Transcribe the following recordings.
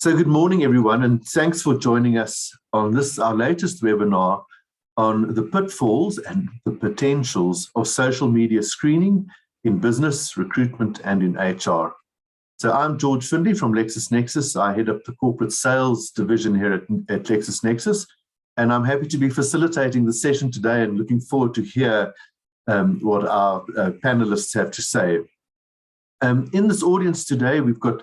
So good morning, everyone, and thanks for joining us on this, our latest webinar on the pitfalls and the potentials of social media screening in business, recruitment, and in HR. So I'm George Findlay from LexisNexis. I head up the corporate sales division here at LexisNexis, and I'm happy to be facilitating the session today and looking forward to hear what our panelists have to say. In this audience today, we've got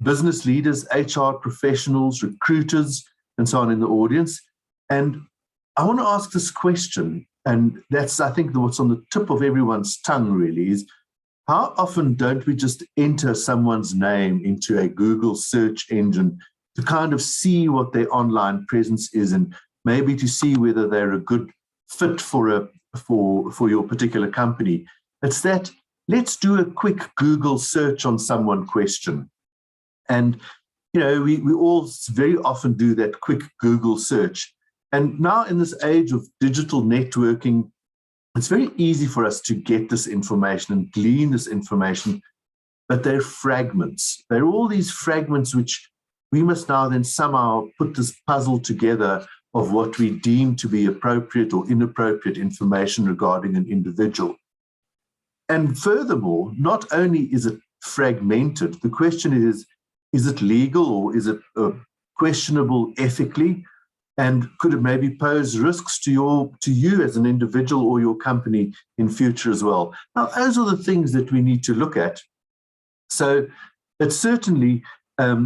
business leaders, HR professionals, recruiters, and so on in the audience. And I want to ask this question, and that's, I think, what's on the tip of everyone's tongue really, is how often don't we just enter someone's name into a Google search engine to kind of see what their online presence is and maybe to see whether they're a good fit for your particular company? It's that, let's do a quick Google search on someone question. And, you know, we all very often do that quick Google search. And now in this age of digital networking, it's very easy for us to get this information and glean this information, but they're fragments. They're all these fragments which we must now then somehow put this puzzle together of what we deem to be appropriate or inappropriate information regarding an individual. And furthermore, not only is it fragmented, the question is it legal or is it questionable ethically? And could it maybe pose risks to you as an individual or your company in future as well? Now, those are the things that we need to look at. So it's certainly a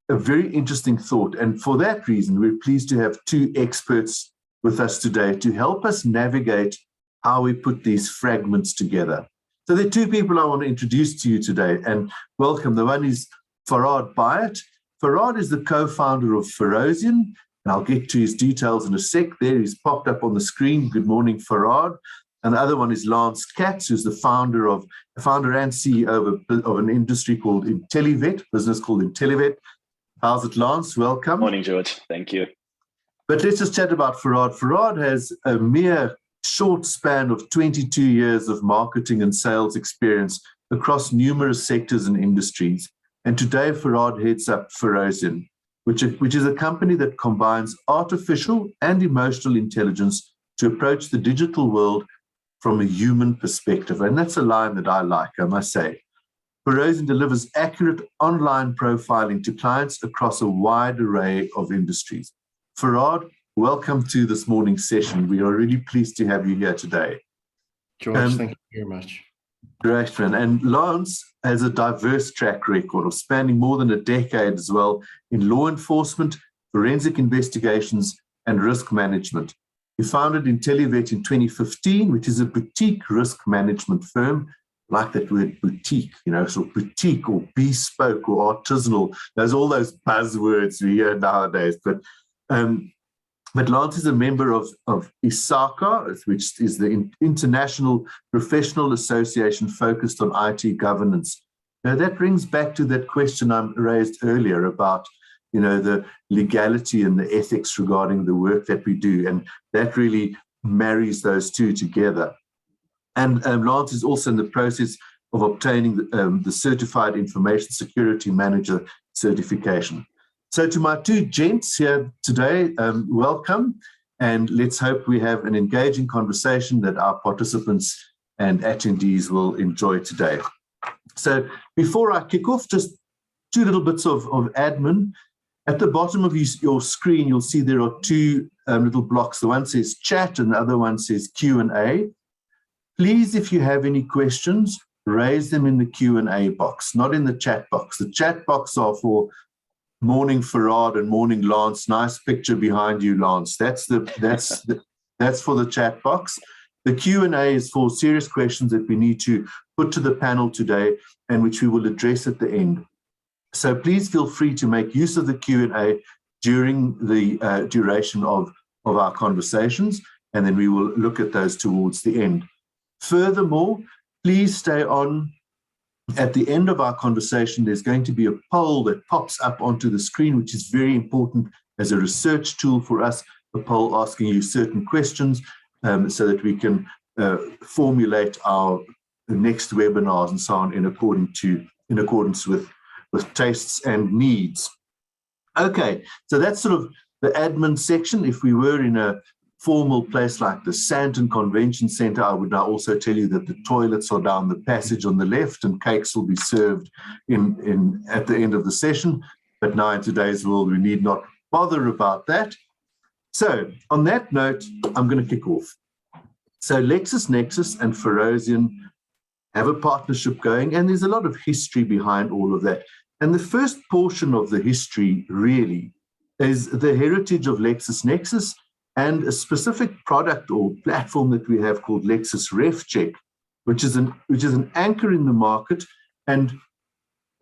very interesting thought. And for that reason, we're pleased to have two experts with us today to help us navigate how we put these fragments together. So there are two people I want to introduce to you today and welcome. The one is Farad Bayat. Farad is the co-founder of Ferocian, and I'll get to his details in a sec. There, he's popped up on the screen. Good morning, Farad. And the other one is Lance Katz, who's the founder and CEO of an industry called Intellivet, business called Intellivet. How's it, Lance? Welcome. Morning, George. Thank you. But let's just chat about Farad. Farad has a mere short span of 22 years of marketing and sales experience across numerous sectors and industries. And today, Farad heads up Ferocian, which is a company that combines artificial and emotional intelligence to approach the digital world from a human perspective. And that's a line that I like, I must say. Ferocian delivers accurate online profiling to clients across a wide array of industries. Farad, welcome to this morning's session. We are really pleased to have you here today. George, thank you very much. Great, man. And Lance has a diverse track record of spanning more than a decade as well in law enforcement, forensic investigations, and risk management. He founded Intellivet in 2015, which is a boutique risk management firm. I like that word boutique, you know, so boutique or bespoke or artisanal. There's all those buzzwords we hear nowadays. But Lance is a member of ISACA, which is the International Professional Association focused on IT governance. Now, that brings back to that question I raised earlier about, you know, the legality and the ethics regarding the work that we do, and that really marries those two together. And Lance is also in the process of obtaining the Certified Information Security Manager certification. So to my two gents here today, welcome, and let's hope we have an engaging conversation that our participants and attendees will enjoy today. So before I kick off, just two little bits of admin. At the bottom of your screen, you'll see there are two little blocks. The one says chat and the other one says Q&A. Please, if you have any questions, raise them in the Q&A box, not in the chat box. The chat box are for morning Farad and morning Lance. Nice picture behind you, Lance. That's for the chat box. The Q&A is for serious questions that we need to put to the panel today and which we will address at the end. So please feel free to make use of the Q&A during the duration of our conversations, and then we will look at those towards the end. Furthermore, please stay on. At the end of our conversation, there's going to be a poll that pops up onto the screen, which is very important as a research tool for us, a poll asking you certain questions so that we can formulate our next webinars and so on in accordance with tastes and needs. Okay, so that's sort of the admin section. If we were in a formal place like the Sandton Convention Centre, I would now also tell you that the toilets are down the passage on the left and cakes will be served at the end of the session. But now in today's world, we need not bother about that. So on that note, I'm going to kick off. So LexisNexis and Ferocian have a partnership going, and there's a lot of history behind all of that. And the first portion of the history really is the heritage of LexisNexis and a specific product or platform that we have called LexisRefCheck, which is an anchor in the market, and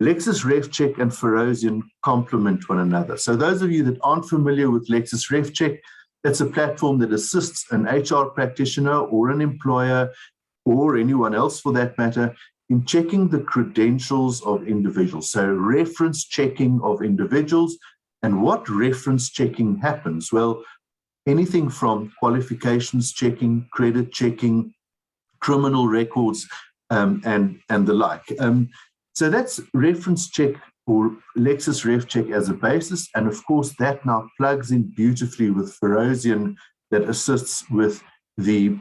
LexisRefCheck and Ferocian complement one another. So those of you that aren't familiar with LexisRefCheck, that's a platform that assists an HR practitioner or an employer or anyone else for that matter in checking the credentials of individuals. So reference checking of individuals. And what reference checking happens? Well, anything from qualifications checking, credit checking, criminal records, and the like. So that's reference check or LexisRefCheck as a basis. And of course, that now plugs in beautifully with Ferocian that assists with the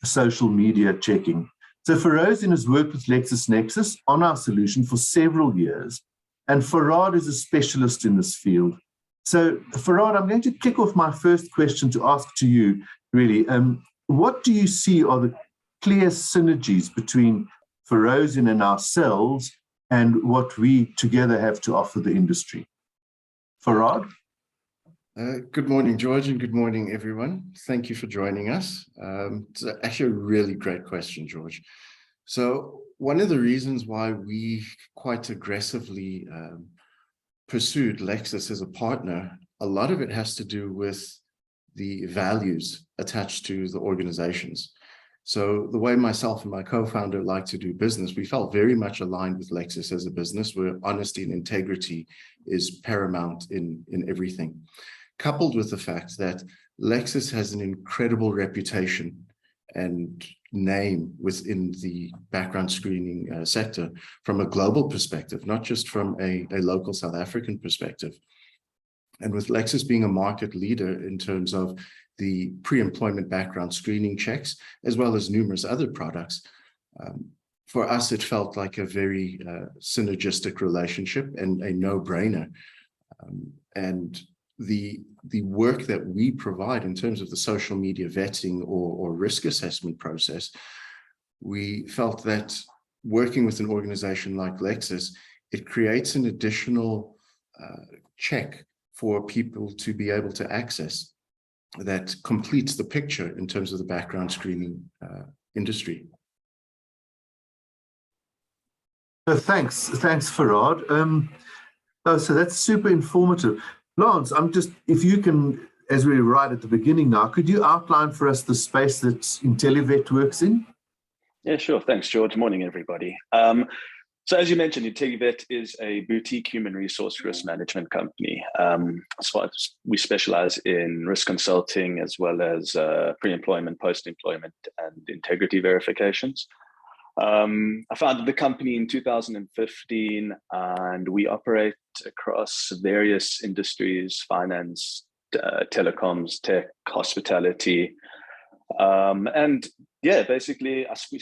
social media checking. So Ferocian has worked with LexisNexis on our solution for several years. And Farad is a specialist in this field. So Farad, I'm going to kick off my first question to ask to you, really. What do you see are the clear synergies between Ferocian and ourselves and what we together have to offer the industry? Farad? Good morning, George, and good morning, everyone. Thank you for joining us. It's actually a really great question, George. So one of the reasons why we quite aggressively pursued Lexis as a partner, a lot of it has to do with the values attached to the organizations. So the way myself and my co-founder like to do business, we felt very much aligned with Lexis as a business where honesty and integrity is paramount in everything. Coupled with the fact that Lexis has an incredible reputation and name within the background screening sector from a global perspective, not just from a local South African perspective. And with Lexis being a market leader in terms of the pre-employment background screening checks, as well as numerous other products, for us, it felt like a very synergistic relationship and a no-brainer. And the work that we provide in terms of the social media vetting or risk assessment process, we felt that working with an organization like Lexis, it creates an additional check for people to be able to access that completes the picture in terms of the background screening industry. Thanks, Farad. So that's super informative. Lance, if you can, as we're right at the beginning now, could you outline for us the space that IntelliVet works in? Yeah, sure. Thanks, George. Morning, everybody. So as you mentioned, IntelliVet is a boutique human resource risk management company. As far as we specialize in risk consulting as well as pre-employment, post-employment, and integrity verifications. I founded the company in 2015, and we operate across various industries: finance, telecoms, tech, hospitality. And yeah, basically, we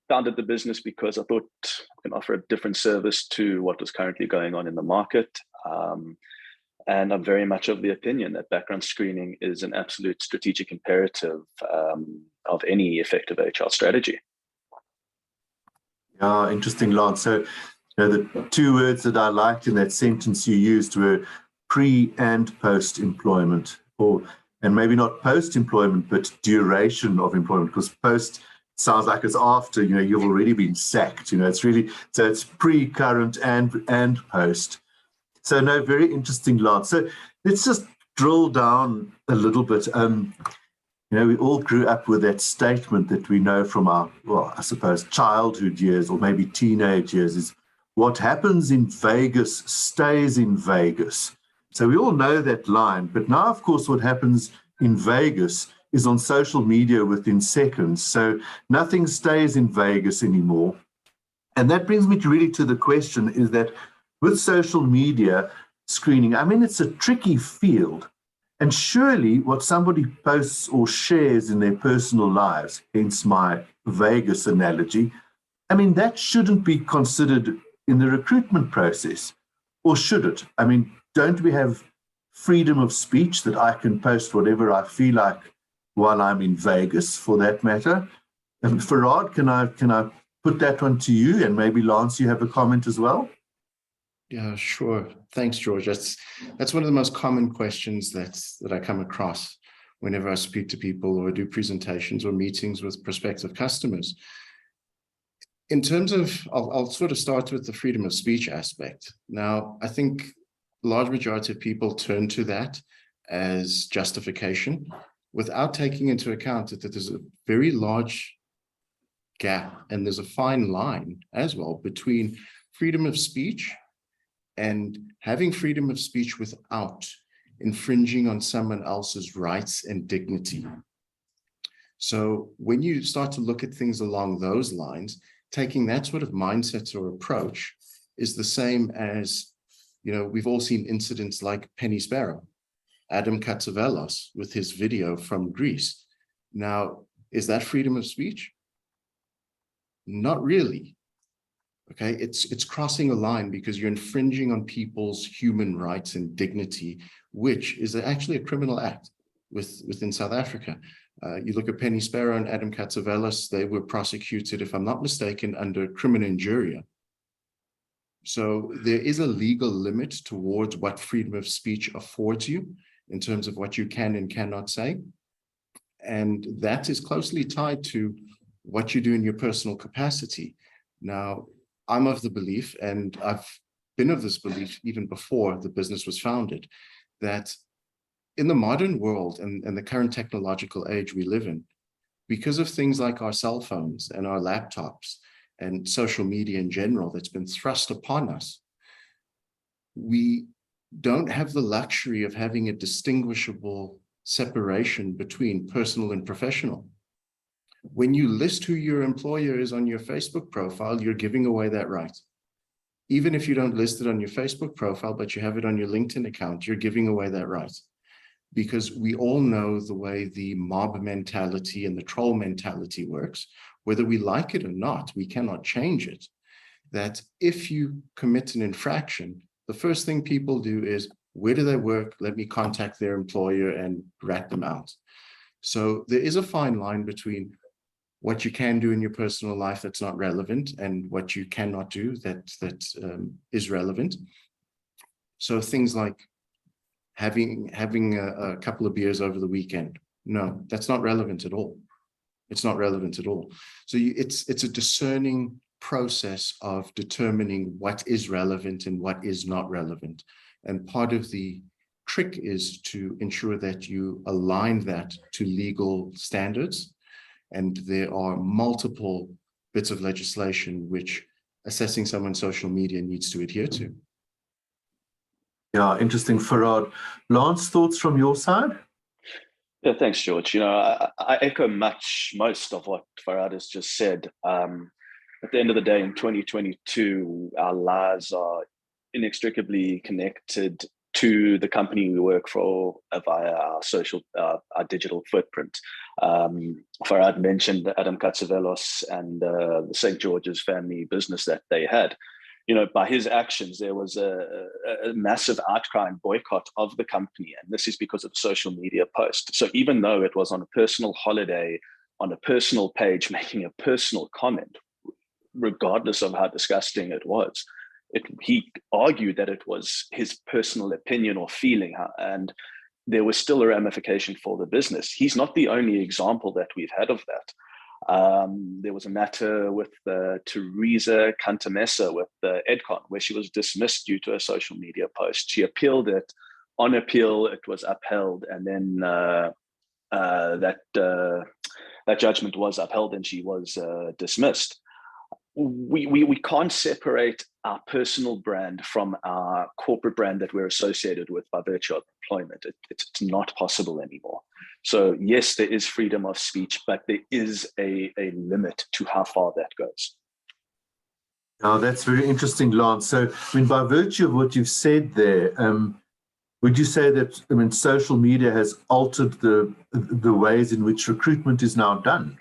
founded the business because I thought we can offer a different service to what was currently going on in the market. And I'm very much of the opinion that background screening is an absolute strategic imperative of any effective HR strategy. Yeah, interesting, Lance. So the two words that I liked in that sentence you used were pre and post-employment, and maybe not post-employment, but duration of employment, because post sounds like it's after, you've already been sacked. It's really, so it's pre, current, and post. So no, very interesting, Lance. So let's just drill down a little bit. We all grew up with that statement that we know from our, I suppose, childhood years or maybe teenage years is what happens in Vegas stays in Vegas. So we all know that line. But now, of course, what happens in Vegas is on social media within seconds. So nothing stays in Vegas anymore. And that brings me really to the question is that with social media, screening. I mean, it's a tricky field. And surely what somebody posts or shares in their personal lives, hence my Vegas analogy, I mean, that shouldn't be considered in the recruitment process, or should it? I mean, don't we have freedom of speech that I can post whatever I feel like while I'm in Vegas, for that matter? And Farad, can I put that one to you, and maybe Lance, you have a comment as well? Yeah, sure. Thanks, George. That's one of the most common questions that I come across whenever I speak to people or do presentations or meetings with prospective customers. In terms of, I'll sort of start with the freedom of speech aspect. Now, I think a large majority of people turn to that as justification without taking into account that there's a very large gap and there's a fine line as well between freedom of speech and having freedom of speech without infringing on someone else's rights and dignity. So when you start to look at things along those lines, taking that sort of mindset or approach is the same as, we've all seen incidents like Penny Sparrow, Adam Katz with his video from Greece. Now, is that freedom of speech? Not really. Okay, it's crossing a line because you're infringing on people's human rights and dignity, which is actually a criminal act within South Africa. You look at Penny Sparrow and Adam Katz, they were prosecuted, if I'm not mistaken, under criminal injuria. So there is a legal limit towards what freedom of speech affords you in terms of what you can and cannot say. And that is closely tied to what you do in your personal capacity. Now, I'm of the belief, and I've been of this belief even before the business was founded, that in the modern world and the current technological age we live in, because of things like our cell phones and our laptops and social media in general that's been thrust upon us, we don't have the luxury of having a distinguishable separation between personal and professional. When you list who your employer is on your Facebook profile, you're giving away that right. Even if you don't list it on your Facebook profile, but you have it on your LinkedIn account, you're giving away that right. Because we all know the way the mob mentality and the troll mentality works, whether we like it or not, we cannot change it. That if you commit an infraction, the first thing people do is, where do they work? Let me contact their employer and rat them out. So there is a fine line between what you can do in your personal life that's not relevant and what you cannot do that is relevant. So things like having a couple of beers over the weekend, no, that's not relevant at all. It's not relevant at all. So it's a discerning process of determining what is relevant and what is not relevant. And part of the trick is to ensure that you align that to legal standards. And there are multiple bits of legislation which assessing someone's social media needs to adhere to. Yeah, interesting, Farad. Lance, thoughts from your side? Yeah, thanks, George. I echo most of what Farad has just said. At the end of the day, in 2022, our lives are inextricably connected to the company we work for via our our digital footprint. Farad mentioned Adam Katz and the St. George's family business that they had. By his actions, there was a massive outcry and boycott of the company. And this is because of a social media post. So even though it was on a personal holiday, on a personal page, making a personal comment, regardless of how disgusting it was, he argued that it was his personal opinion or feeling, and there was still a ramification for the business. He's not the only example that we've had of that. There was a matter with Teresa Cantamessa with Edcon, where she was dismissed due to a social media post. She appealed it. On appeal, it was upheld, and then that judgment was upheld, and she was dismissed. We can't separate our personal brand from our corporate brand that we're associated with by virtue of employment. It's not possible anymore. So yes, there is freedom of speech, but there is a limit to how far that goes. Now, that's very interesting, Lance. So, I mean, by virtue of what you've said there, would you say that, I mean, social media has altered the ways in which recruitment is now done?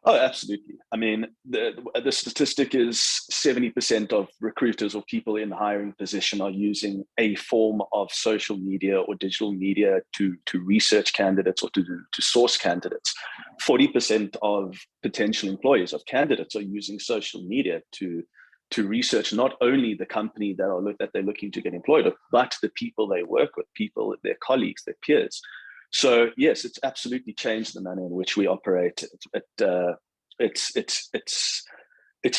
Oh, absolutely. I mean, the statistic is 70% of recruiters or people in the hiring position are using a form of social media or digital media to research candidates or to source candidates. 40% of potential employers of candidates are using social media to research not only the company that they're looking to get employed with, but the people they work with, their colleagues, their peers. So yes, it's absolutely changed the manner in which we operate. It's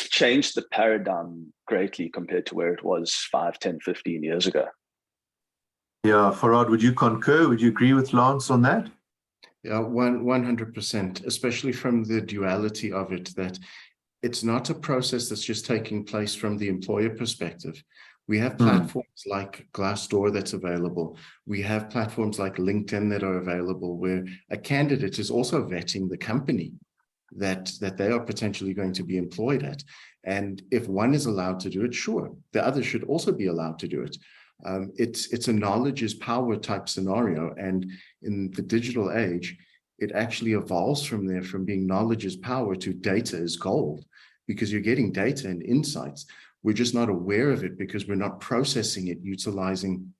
changed the paradigm greatly compared to where it was 5, 10, 15 years ago. Yeah, Farhad, would you concur? Would you agree with Lance on that? Yeah, 100%, especially from the duality of it, that it's not a process that's just taking place from the employer perspective. We have platforms like Glassdoor that's available. We have platforms like LinkedIn that are available where a candidate is also vetting the company that they are potentially going to be employed at. And if one is allowed to do it, sure, the other should also be allowed to do it. It's a knowledge is power type scenario. And in the digital age, it actually evolves from there, from being knowledge is power to data is gold, because you're getting data and insights. We're just not aware of it because we're not processing it, utilizing.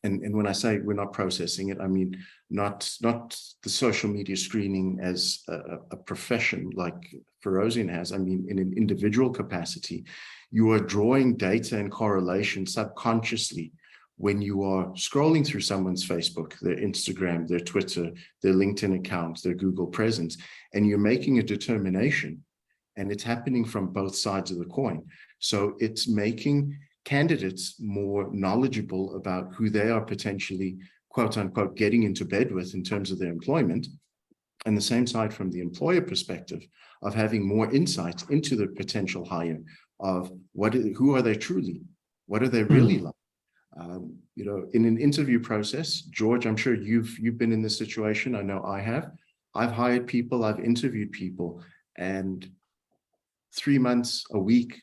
And when I say we're not processing it, I mean not the social media screening as a profession like Ferozin has. I mean, in an individual capacity, you are drawing data and correlation subconsciously when you are scrolling through someone's Facebook, their Instagram, their Twitter, their LinkedIn account, their Google presence, and you're making a determination. And it's happening from both sides of the coin. So it's making candidates more knowledgeable about who they are potentially, quote unquote, getting into bed with in terms of their employment. And the same side from the employer perspective of having more insight into the potential hire of who are they truly? What are they really like? In an interview process, George, I'm sure you've been in this situation. I know I have. I've hired people, I've interviewed people, and 3 months, a week,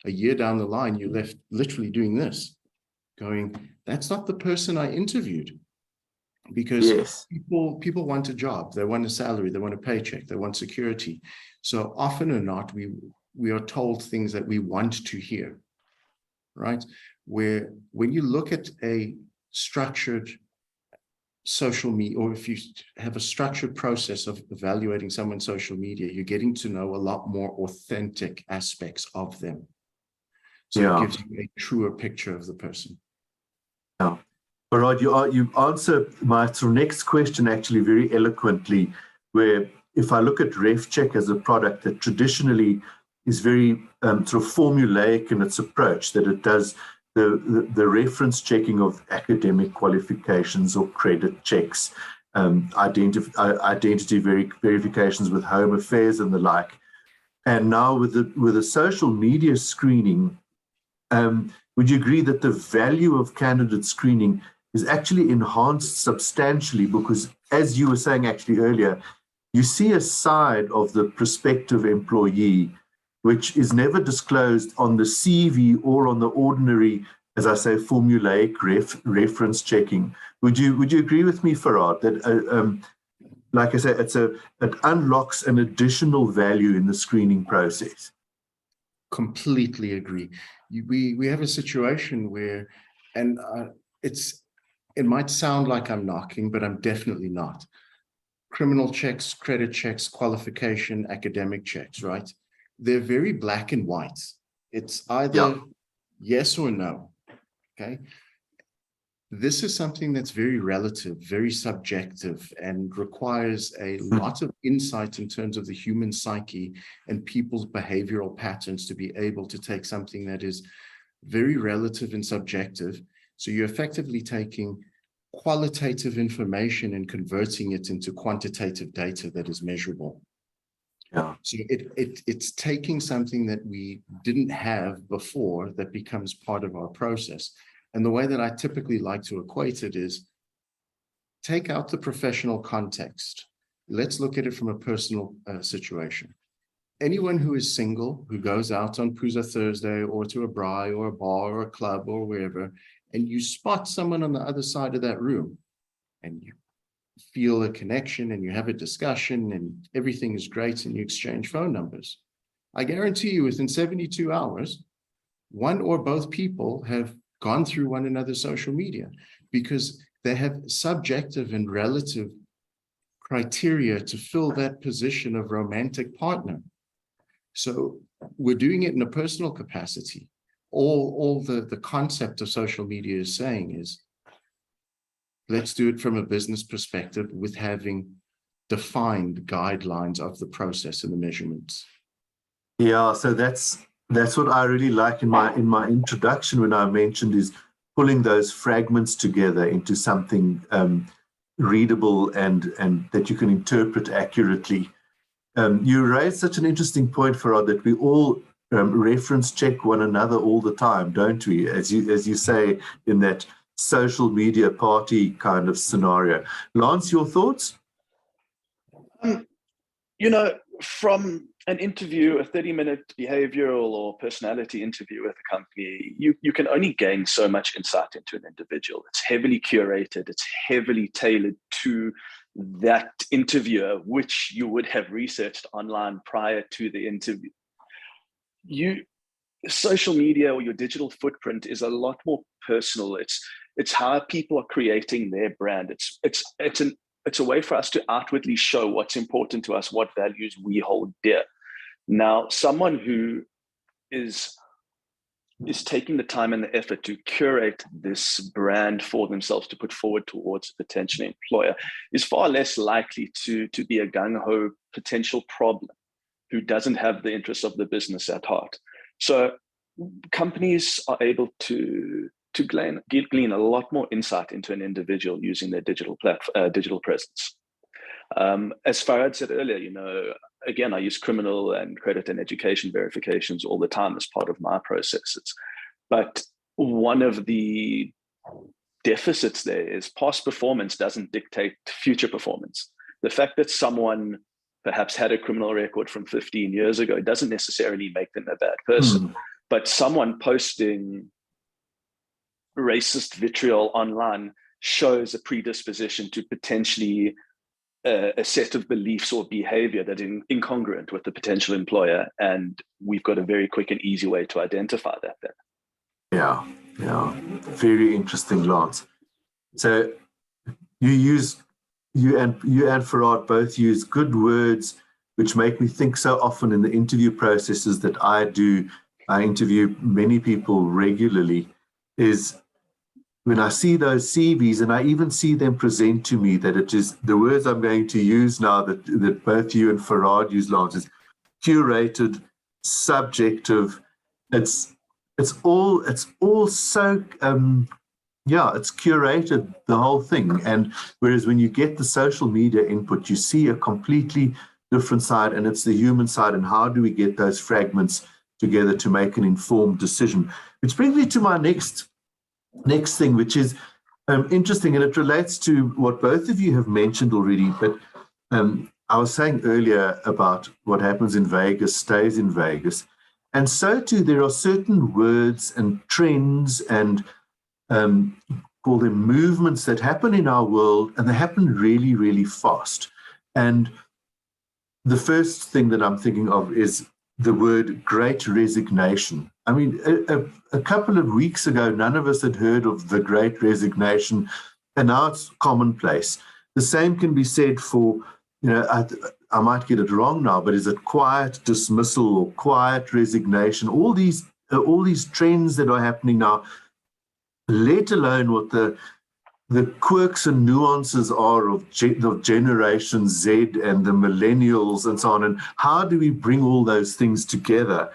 a year down the line, you're left literally doing this, going, that's not the person I interviewed. Because people want a job, they want a salary, they want a paycheck, they want security. So often or not, we are told things that we want to hear, right? Where when you look at a structured social media, or if you have a structured process of evaluating someone's social media, you're getting to know a lot more authentic aspects of them. So it gives you a truer picture of the person. Yeah. All right, you answer my next question actually very eloquently, where if I look at RefCheck as a product that traditionally is very sort of formulaic in its approach, that it does the reference checking of academic qualifications or credit checks, identity verifications with home affairs and the like. And now with the social media screening, would you agree that the value of candidate screening is actually enhanced substantially? Because as you were saying actually earlier, you see a side of the prospective employee which is never disclosed on the CV or on the ordinary, as I say, formulaic reference checking. Would you agree with me, Farhad, that like I said, it unlocks an additional value in the screening process? Completely agree. We have a situation where, and it might sound like I'm knocking, but I'm definitely not. Criminal checks, credit checks, qualification, academic checks, right? They're very black and white. It's either yes or no, okay? This is something that's very relative, very subjective, and requires a lot of insight in terms of the human psyche and people's behavioral patterns to be able to take something that is very relative and subjective. So you're effectively taking qualitative information and converting it into quantitative data that is measurable. Yeah. So it's taking something that we didn't have before that becomes part of our process. And the way that I typically like to equate it is take out the professional context. Let's look at it from a personal situation. anyone who is single, who goes out on Puza Thursday or to a braai or a bar or a club or wherever, and you spot someone on the other side of that room and you feel a connection and you have a discussion and everything is great and you exchange phone numbers. I guarantee you within 72 hours, one or both people have gone through one another's social media because they have subjective and relative criteria to fill that position of romantic partner. So we're doing it in a personal capacity. All the concept of social media is saying is, let's do it from a business perspective with having defined guidelines of the process and the measurements. Yeah, so that's what I really like in my introduction when I mentioned is pulling those fragments together into something readable and that you can interpret accurately. You raised such an interesting point, Farad, that we all reference check one another all the time, don't we? As you say in that social media party kind of scenario. Lance, your thoughts? From an interview, a 30-minute behavioral or personality interview with a company, you can only gain so much insight into an individual. It's heavily curated, it's heavily tailored to that interviewer, which you would have researched online prior to the interview. Social media or your digital footprint is a lot more personal. It's how people are creating their brand. It's a way for us to outwardly show what's important to us, what values we hold dear. Now, someone who is taking the time and the effort to curate this brand for themselves to put forward towards a potential employer is far less likely to be a gung-ho potential problem who doesn't have the interests of the business at heart. So companies are able to glean a lot more insight into an individual using their digital presence. As Farad said earlier, again, I use criminal and credit and education verifications all the time as part of my processes. But one of the deficits there is past performance doesn't dictate future performance. The fact that someone perhaps had a criminal record from 15 years ago doesn't necessarily make them a bad person. But someone posting racist vitriol online shows a predisposition to potentially a set of beliefs or behavior that is incongruent with the potential employer, and we've got a very quick and easy way to identify that then. Yeah, very interesting, Lance. So you and Farad both use good words which make me think so often in the interview processes that I do. I interview many people regularly, is when I see those CVs and I even see them present to me that it is the words I'm going to use now that both you and Farad use, Lance, is curated, subjective. It's all so it's curated, the whole thing. And whereas when you get the social media input, you see a completely different side, and it's the human side. And how do we get those fragments together to make an informed decision? Which brings me to my next thing, which is interesting, and it relates to what both of you have mentioned already. But I was saying earlier about what happens in Vegas stays in Vegas. And so too, there are certain words and trends and call them movements that happen in our world, and they happen really, really fast. And the first thing that I'm thinking of is the word great resignation. I mean, a couple of weeks ago, none of us had heard of the great resignation, and now it's commonplace. The same can be said for, I might get it wrong now, but is it quiet dismissal or quiet resignation? All these trends that are happening now, let alone what the quirks and nuances are of Generation Z and the millennials and so on, and how do we bring all those things together?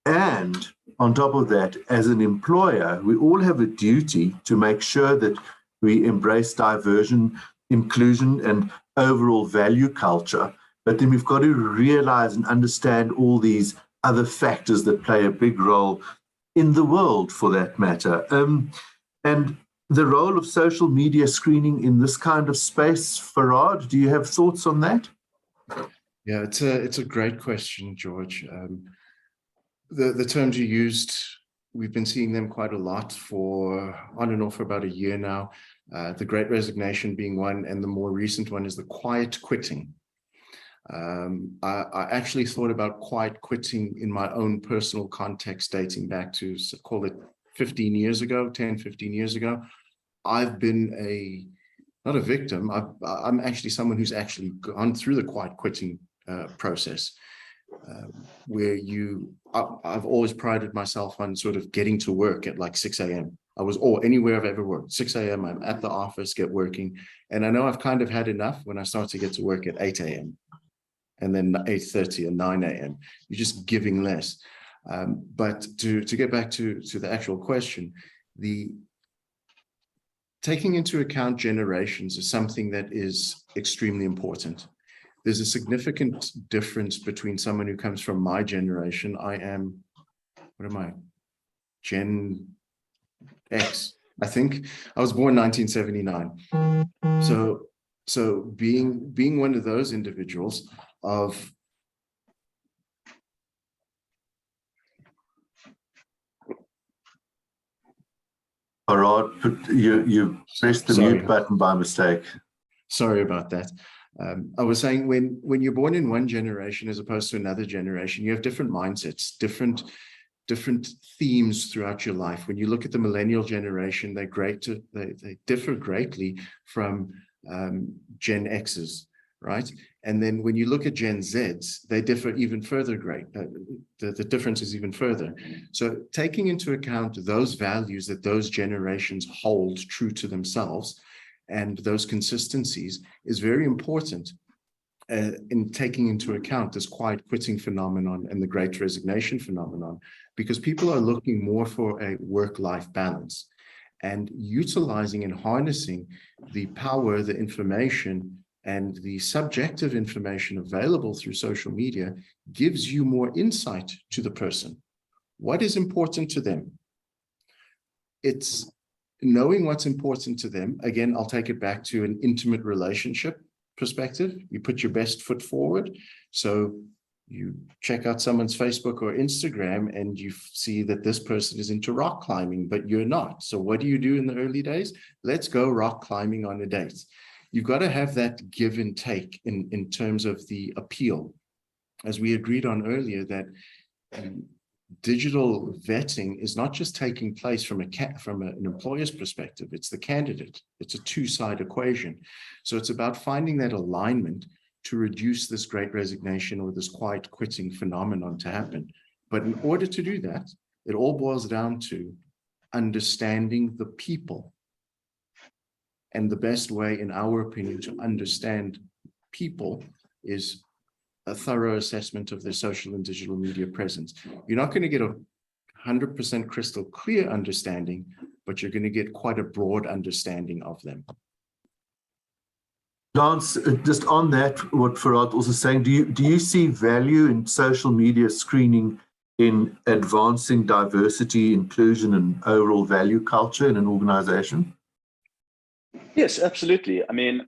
And on top of that, as an employer, we all have a duty to make sure that we embrace diversion, inclusion, and overall value culture. But then we've got to realize and understand all these other factors that play a big role in the world, for that matter. And the role of social media screening in this kind of space, Farad, do you have thoughts on that? Yeah, it's a great question, George. The terms you used, we've been seeing them quite a lot for on and off for about a year now. The Great Resignation being one, and the more recent one is the quiet quitting. I actually thought about quiet quitting in my own personal context, dating back to, call it 15 years ago, 10, 15 years ago. I've been not a victim. I'm actually someone who's actually gone through the quiet quitting process, where I've always prided myself on sort of getting to work at like 6 a.m. Or anywhere I've ever worked, 6 a.m. I'm at the office, get working. And I know I've kind of had enough when I start to get to work at 8 a.m. and then 8:30 and 9 a.m. You're just giving less. But to get back to the actual question, taking into account generations is something that is extremely important. There's a significant difference between someone who comes from my generation. What am I? Gen X, I think. I was born 1979. So being one of those individuals of Farad, you pressed the mute button by mistake. Sorry about that. I was saying when you're born in one generation as opposed to another generation, you have different mindsets, different themes throughout your life. When you look at the millennial generation, they differ greatly from Gen X's, right? And then when you look at Gen Z's, they differ even further. The difference is even further. So taking into account those values that those generations hold true to themselves and those consistencies is very important in taking into account this quiet quitting phenomenon and the Great Resignation phenomenon, because people are looking more for a work-life balance, and utilizing and harnessing the power, the information, and the subjective information available through social media gives you more insight to the person. What is important to them? It's knowing what's important to them. Again, I'll take it back to an intimate relationship perspective. You put your best foot forward. So you check out someone's Facebook or Instagram and you see that this person is into rock climbing, but you're not. So what do you do in the early days? Let's go rock climbing on a date. You've got to have that give and take in terms of the appeal. As we agreed on earlier, that digital vetting is not just taking place from an employer's perspective, it's the candidate. It's a two-side equation. So it's about finding that alignment to reduce this Great Resignation or this quiet quitting phenomenon to happen. But in order to do that, it all boils down to understanding the people. And the best way, in our opinion, to understand people is a thorough assessment of their social and digital media presence. You're not going to get a 100% crystal clear understanding, but you're going to get quite a broad understanding of them. Lance, just on that, what Farad also saying, do you see value in social media screening in advancing diversity, inclusion, and overall value culture in an organization? Yes, absolutely. I mean,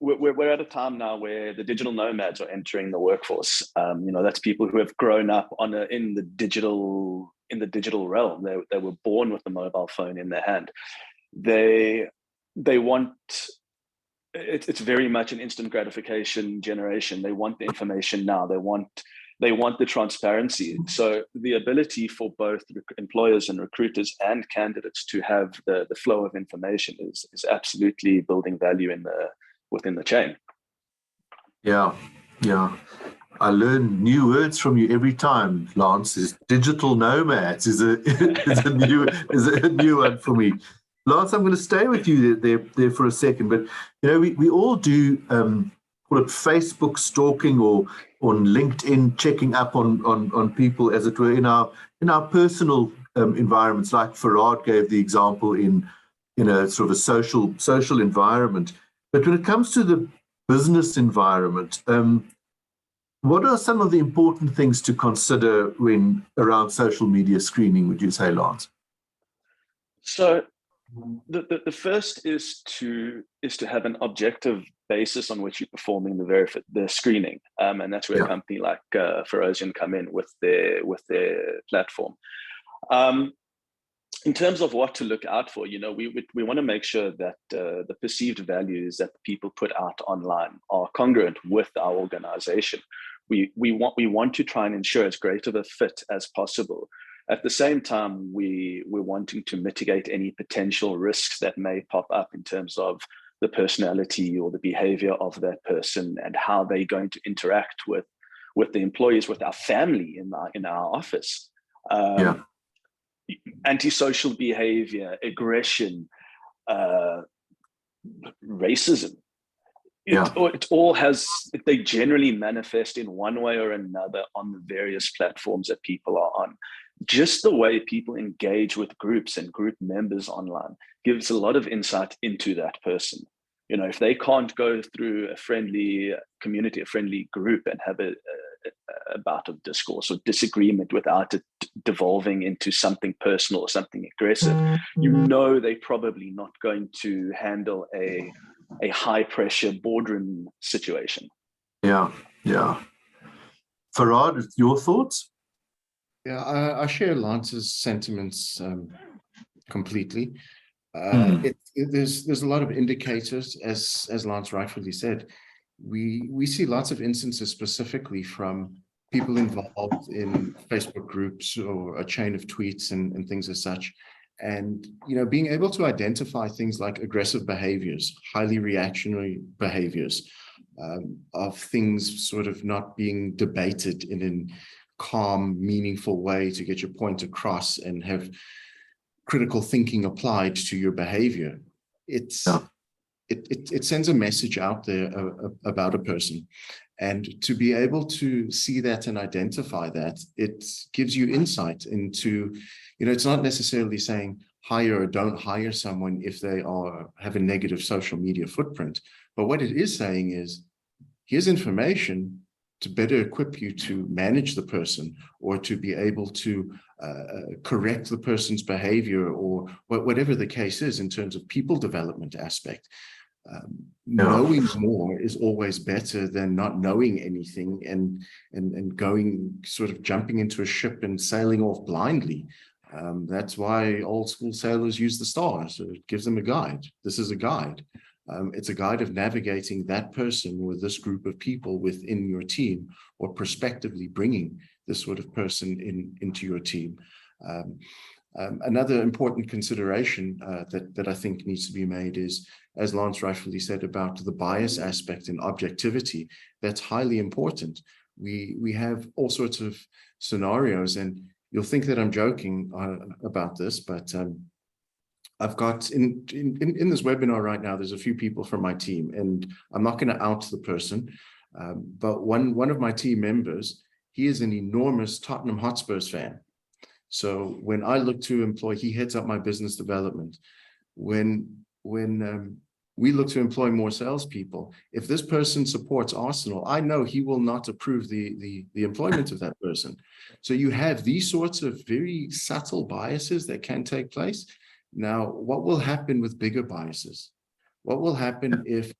we're at a time now where the digital nomads are entering the workforce. That's people who have grown up in the digital realm. They were born with the mobile phone in their hand. They want. It's very much an instant gratification generation. They want the information now. They want the transparency. So the ability for both employers and recruiters and candidates to have the flow of information is absolutely building value within the chain. Yeah. I learn new words from you every time, Lance. Digital nomads is a new one for me. Lance, I'm going to stay with you there for a second, but we all do call it Facebook stalking or on LinkedIn checking up on people, as it were, in our personal environments. Like Farad gave the example in a sort of a social environment. But when it comes to the business environment, what are some of the important things to consider around social media screening, would you say, Lance? So The first is to have an objective basis on which you're performing the screening, and that's where a company like Ferocian come in with their platform. In terms of what to look out for, we want to make sure that the perceived values that people put out online are congruent with our organization. We want to try and ensure as great of a fit as possible. At the same time, we're wanting to mitigate any potential risks that may pop up in terms of the personality or the behavior of that person and how they're going to interact with the employees, with our family in our office. Antisocial behavior, aggression, racism. They generally manifest in one way or another on the various platforms that people are on. Just the way people engage with groups and group members online gives a lot of insight into that person. If they can't go through a friendly community, a friendly group, and have a bout of discourse or disagreement without it devolving into something personal or something aggressive, they're probably not going to handle a high pressure boardroom situation. Farad, your thoughts? I share Lance's sentiments completely. There's a lot of indicators, as Lance rightfully said. We see lots of instances specifically from people involved in Facebook groups or a chain of tweets and things as such. And, being able to identify things like aggressive behaviors, highly reactionary behaviors, of things sort of not being debated in a calm, meaningful way to get your point across and have critical thinking applied to your behavior. It sends a message out there about a person. And to be able to see that and identify that, it gives you insight into, it's not necessarily saying hire or don't hire someone if they have a negative social media footprint. But what it is saying is, here's information to better equip you to manage the person or to be able to correct the person's behavior or whatever the case is in terms of people development aspect. Knowing more is always better than not knowing anything and going sort of jumping into a ship and sailing off blindly. That's why old school sailors use the stars. So it gives them a guide. This is a guide. It's a guide of navigating that person or this group of people within your team, or prospectively bringing this sort of person into your team. Another important consideration that I think needs to be made is, as Lance rightfully said, about the bias aspect and objectivity. That's highly important. We have all sorts of scenarios, and you'll think that I'm joking about this, but I've got in this webinar right now, there's a few people from my team, and I'm not going to out the person, but one of my team members, he is an enormous Tottenham Hotspurs fan. So when I look to employ, he heads up my business development. When we look to employ more salespeople, if this person supports Arsenal, I know he will not approve the employment of that person. So you have these sorts of very subtle biases that can take place. Now, what will happen with bigger biases? What will happen if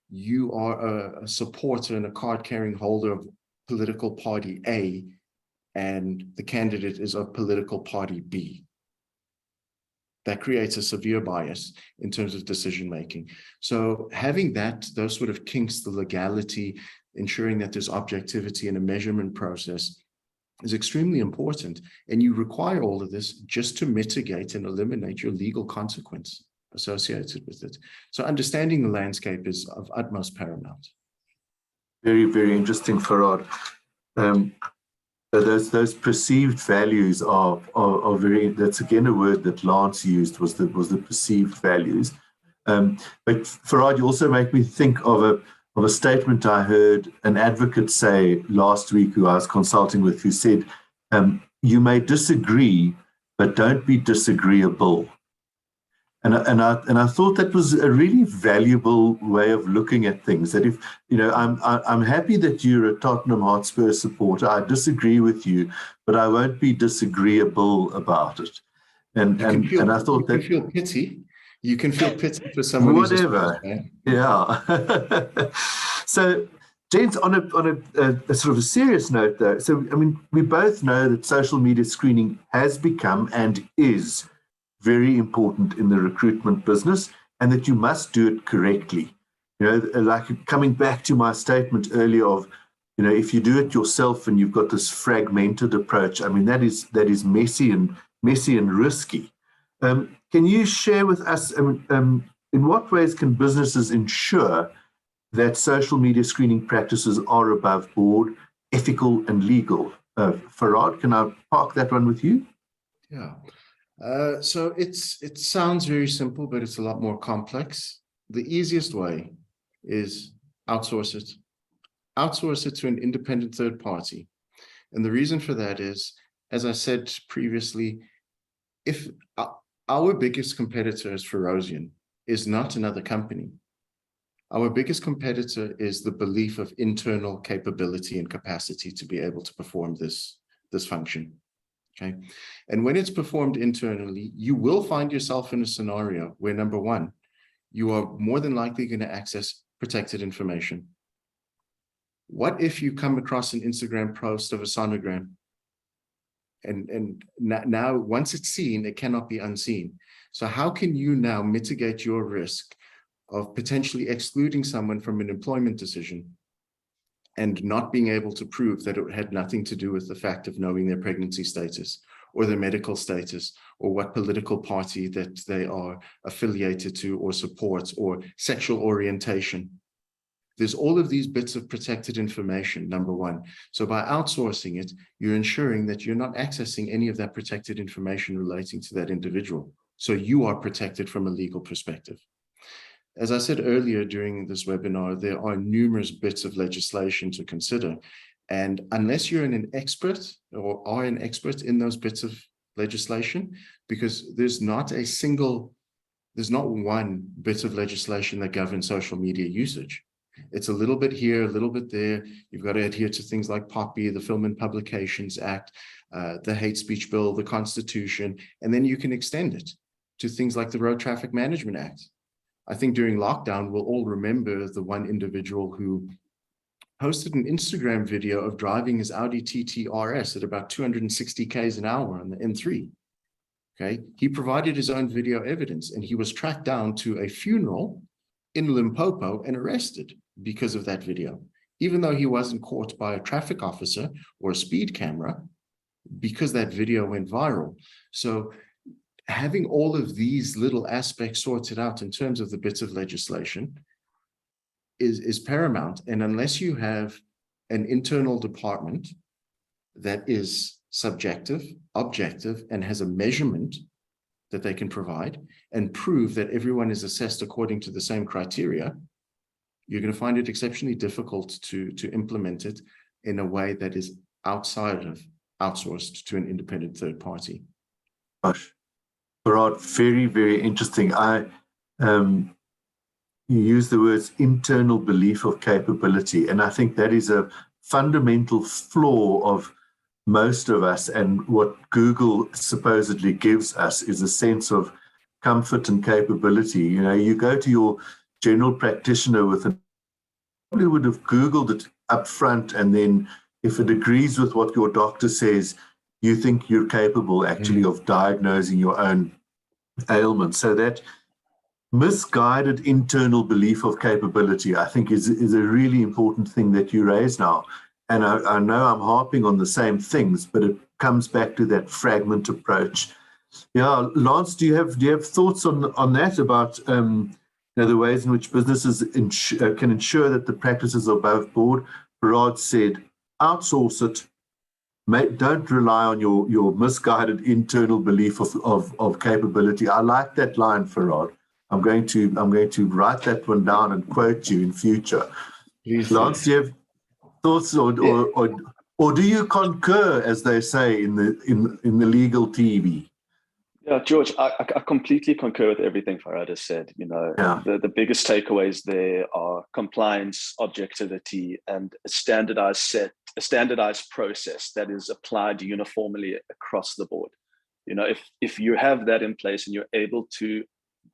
you are a supporter and a card-carrying holder of political party A and the candidate is of political party B? That creates a severe bias in terms of decision-making. So having those sort of kinks, the legality, ensuring that there's objectivity and a measurement process is extremely important. And you require all of this just to mitigate and eliminate your legal consequence associated with it. So understanding the landscape is of utmost paramount. Very, very interesting, Farad. Those perceived values are very, that's again a word that Lance used, was the perceived values. But Farad, you also make me think of a statement I heard an advocate say last week who I was consulting with, who said, you may disagree, but don't be disagreeable. And I thought that was a really valuable way of looking at things. That if I'm happy that you're a Tottenham Hotspur supporter, I disagree with you, but I won't be disagreeable about it. And I thought that you feel pity, You can feel pity for someone who's whatever. Yeah. So, gents, on a sort of a serious note, though, so I mean, we both know that social media screening has become and is very important in the recruitment business, and that you must do it correctly. You know, like coming back to my statement earlier of, you know, if you do it yourself and you've got this fragmented approach, I mean, that is messy and risky. Can you share with us in what ways can businesses ensure that social media screening practices are above board, ethical, and legal? Farad, can I park that one with you? Yeah. So it sounds very simple, but it's a lot more complex. The easiest way is outsource it. Outsource it to an independent third party. And the reason for that is, as I said previously, if our biggest competitor is Ferocian, is not another company. Our biggest competitor is the belief of internal capability and capacity to be able to perform this function. Okay. And when it's performed internally, you will find yourself in a scenario where, number one, you are more than likely going to access protected information. What if you come across an Instagram post of a sonogram? And now, once it's seen, it cannot be unseen. So how can you now mitigate your risk of potentially excluding someone from an employment decision and not being able to prove that it had nothing to do with the fact of knowing their pregnancy status or their medical status or what political party that they are affiliated to or support or sexual orientation? There's all of these bits of protected information, number one. So by outsourcing it, you're ensuring that you're not accessing any of that protected information relating to that individual. So you are protected from a legal perspective. As I said earlier during this webinar, there are numerous bits of legislation to consider. And unless you're an expert or are an expert in those bits of legislation, because there's not one bit of legislation that governs social media usage. It's a little bit here, a little bit there. You've got to adhere to things like POPI, the Film and Publications Act, the Hate Speech Bill, the Constitution, and then you can extend it to things like the Road Traffic Management Act. I think during lockdown, we'll all remember the one individual who posted an Instagram video of driving his Audi TT RS at about 260 Ks an hour on the M3. Okay, he provided his own video evidence, and he was tracked down to a funeral in Limpopo and arrested because of that video, even though he wasn't caught by a traffic officer or a speed camera, because that video went viral. So having all of these little aspects sorted out in terms of the bits of legislation is paramount. And unless you have an internal department that is subjective, objective, and has a measurement that they can provide and prove that everyone is assessed according to the same criteria, you're going to find it exceptionally difficult to implement it in a way that is outside of outsourced to an independent third party. Gosh, Farad, very, very interesting. You use the words internal belief of capability, and I think that is a fundamental flaw of most of us, and what Google supposedly gives us is a sense of comfort and capability. You know, you go to your general practitioner with an probably would have Googled it up front, and then if it agrees with what your doctor says, you think you're capable actually of diagnosing your own ailment. So that misguided internal belief of capability, I think, is a really important thing that you raise now. And I know I'm harping on the same things, but it comes back to that fragment approach. Yeah, Lance, do you have thoughts on that about the ways in which businesses can ensure that the practices are above board? Farad said, outsource it. Don't rely on your misguided internal belief of capability. I like that line, Farad. I'm going to write that one down and quote you in future. Please, Lance, do you have thoughts, or do you concur, as they say in the legal TV? Yeah, George, I completely concur with everything Farad has said. You know, the biggest takeaways there are compliance, objectivity, and a standardized process that is applied uniformly across the board. You know, if you have that in place and you're able to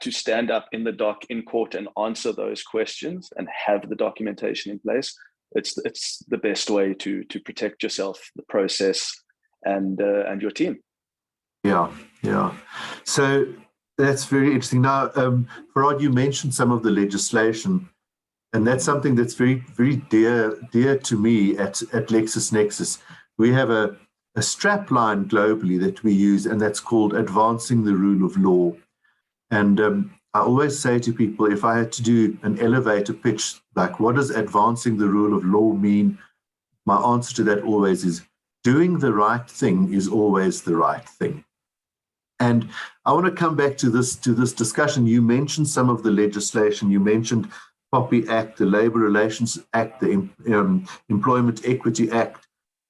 to stand up in the dock in court and answer those questions and have the documentation in place, it's the best way to protect yourself, the process, and your team. Yeah. So that's very interesting. Now, Farad, you mentioned some of the legislation, and that's something that's very, very dear to me at LexisNexis. We have a strapline globally that we use, and that's called Advancing the Rule of Law. And I always say to people, if I had to do an elevator pitch, like what does advancing the rule of law mean? My answer to that always is doing the right thing is always the right thing. And I want to come back to this discussion. You mentioned some of the legislation. You mentioned POPI Act, the Labor Relations Act, the Employment Equity Act,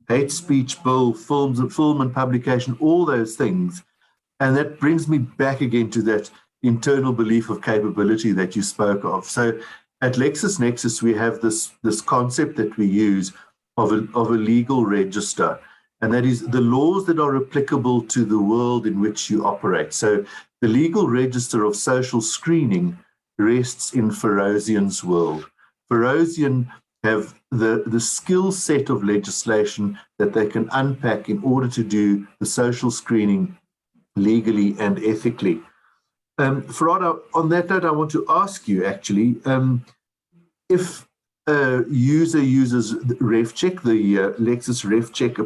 Hate Speech Bill, film and publication, all those things. And that brings me back again to that internal belief of capability that you spoke of. So at LexisNexis, we have this concept that we use of a legal register, and that is the laws that are applicable to the world in which you operate. So the legal register of social screening rests in Ferocian's world. Ferocian have the skill set of legislation that they can unpack in order to do the social screening legally and ethically. Farad, on that note, I want to ask you actually, if a user uses RefCheck, the Lexis RefCheck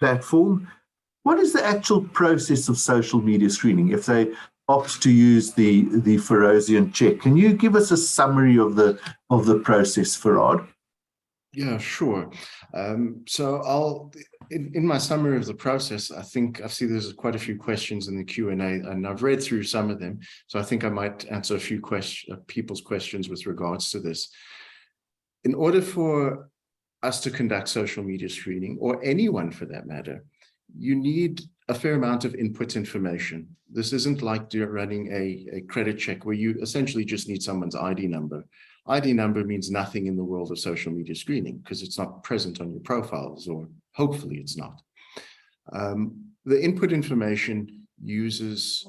platform, what is the actual process of social media screening if they opt to use the Ferocian check? Can you give us a summary of the process, Farad? Yeah, sure. So in my summary of the process, I think I see there's quite a few questions in the Q&A, and I've read through some of them. So I think I might answer a few people's questions with regards to this. In order for us to conduct social media screening, or anyone for that matter, you need a fair amount of input information. This isn't like running a credit check where you essentially just need someone's ID number. ID number means nothing in the world of social media screening because it's not present on your profiles, or hopefully it's not. The input information uses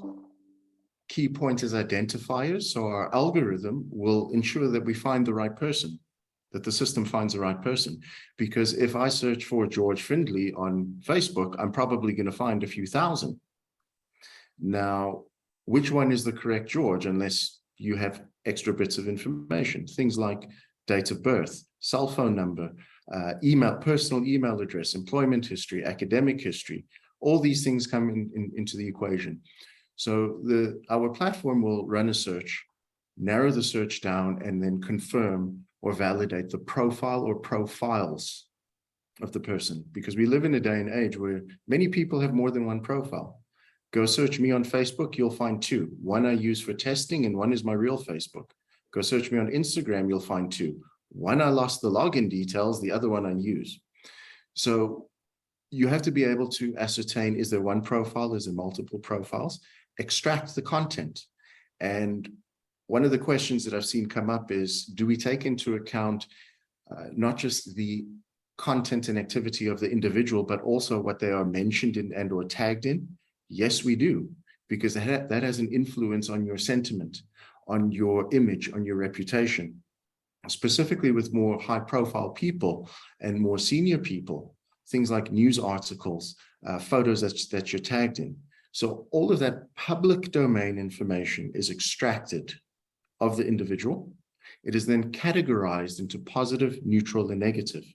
key pointers identifiers. So our algorithm will ensure that we find the right person, that the system finds the right person. Because if I search for George Findlay on Facebook, I'm probably going to find a few thousand. Now, which one is the correct George, unless you have extra bits of information, things like date of birth, cell phone number, email, personal email address, employment history, academic history, all these things come into the equation. So our platform will run a search, narrow the search down, and then confirm or validate the profile or profiles of the person. Because we live in a day and age where many people have more than one profile. Go search me on Facebook, you'll find two. One I use for testing and one is my real Facebook. Go search me on Instagram, you'll find two. One I lost the login details, the other one I use. So you have to be able to ascertain, is there one profile, is there multiple profiles? Extract the content. And one of the questions that I've seen come up is, do we take into account not just the content and activity of the individual, but also what they are mentioned in and or tagged in? Yes, we do, because that has an influence on your sentiment, on your image, on your reputation. Specifically with more high-profile people and more senior people, things like news articles, photos that you're tagged in. So all of that public domain information is extracted of the individual. It is then categorized into positive, neutral, and negative.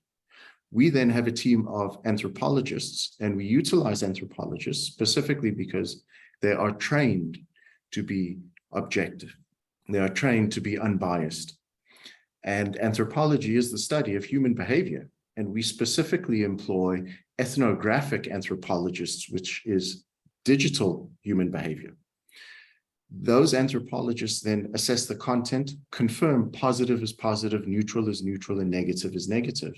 We then have a team of anthropologists, and we utilize anthropologists specifically because they are trained to be objective. They are trained to be unbiased. And anthropology is the study of human behavior. And we specifically employ ethnographic anthropologists, which is digital human behavior. Those anthropologists then assess the content, confirm positive is positive, neutral is neutral, and negative is negative.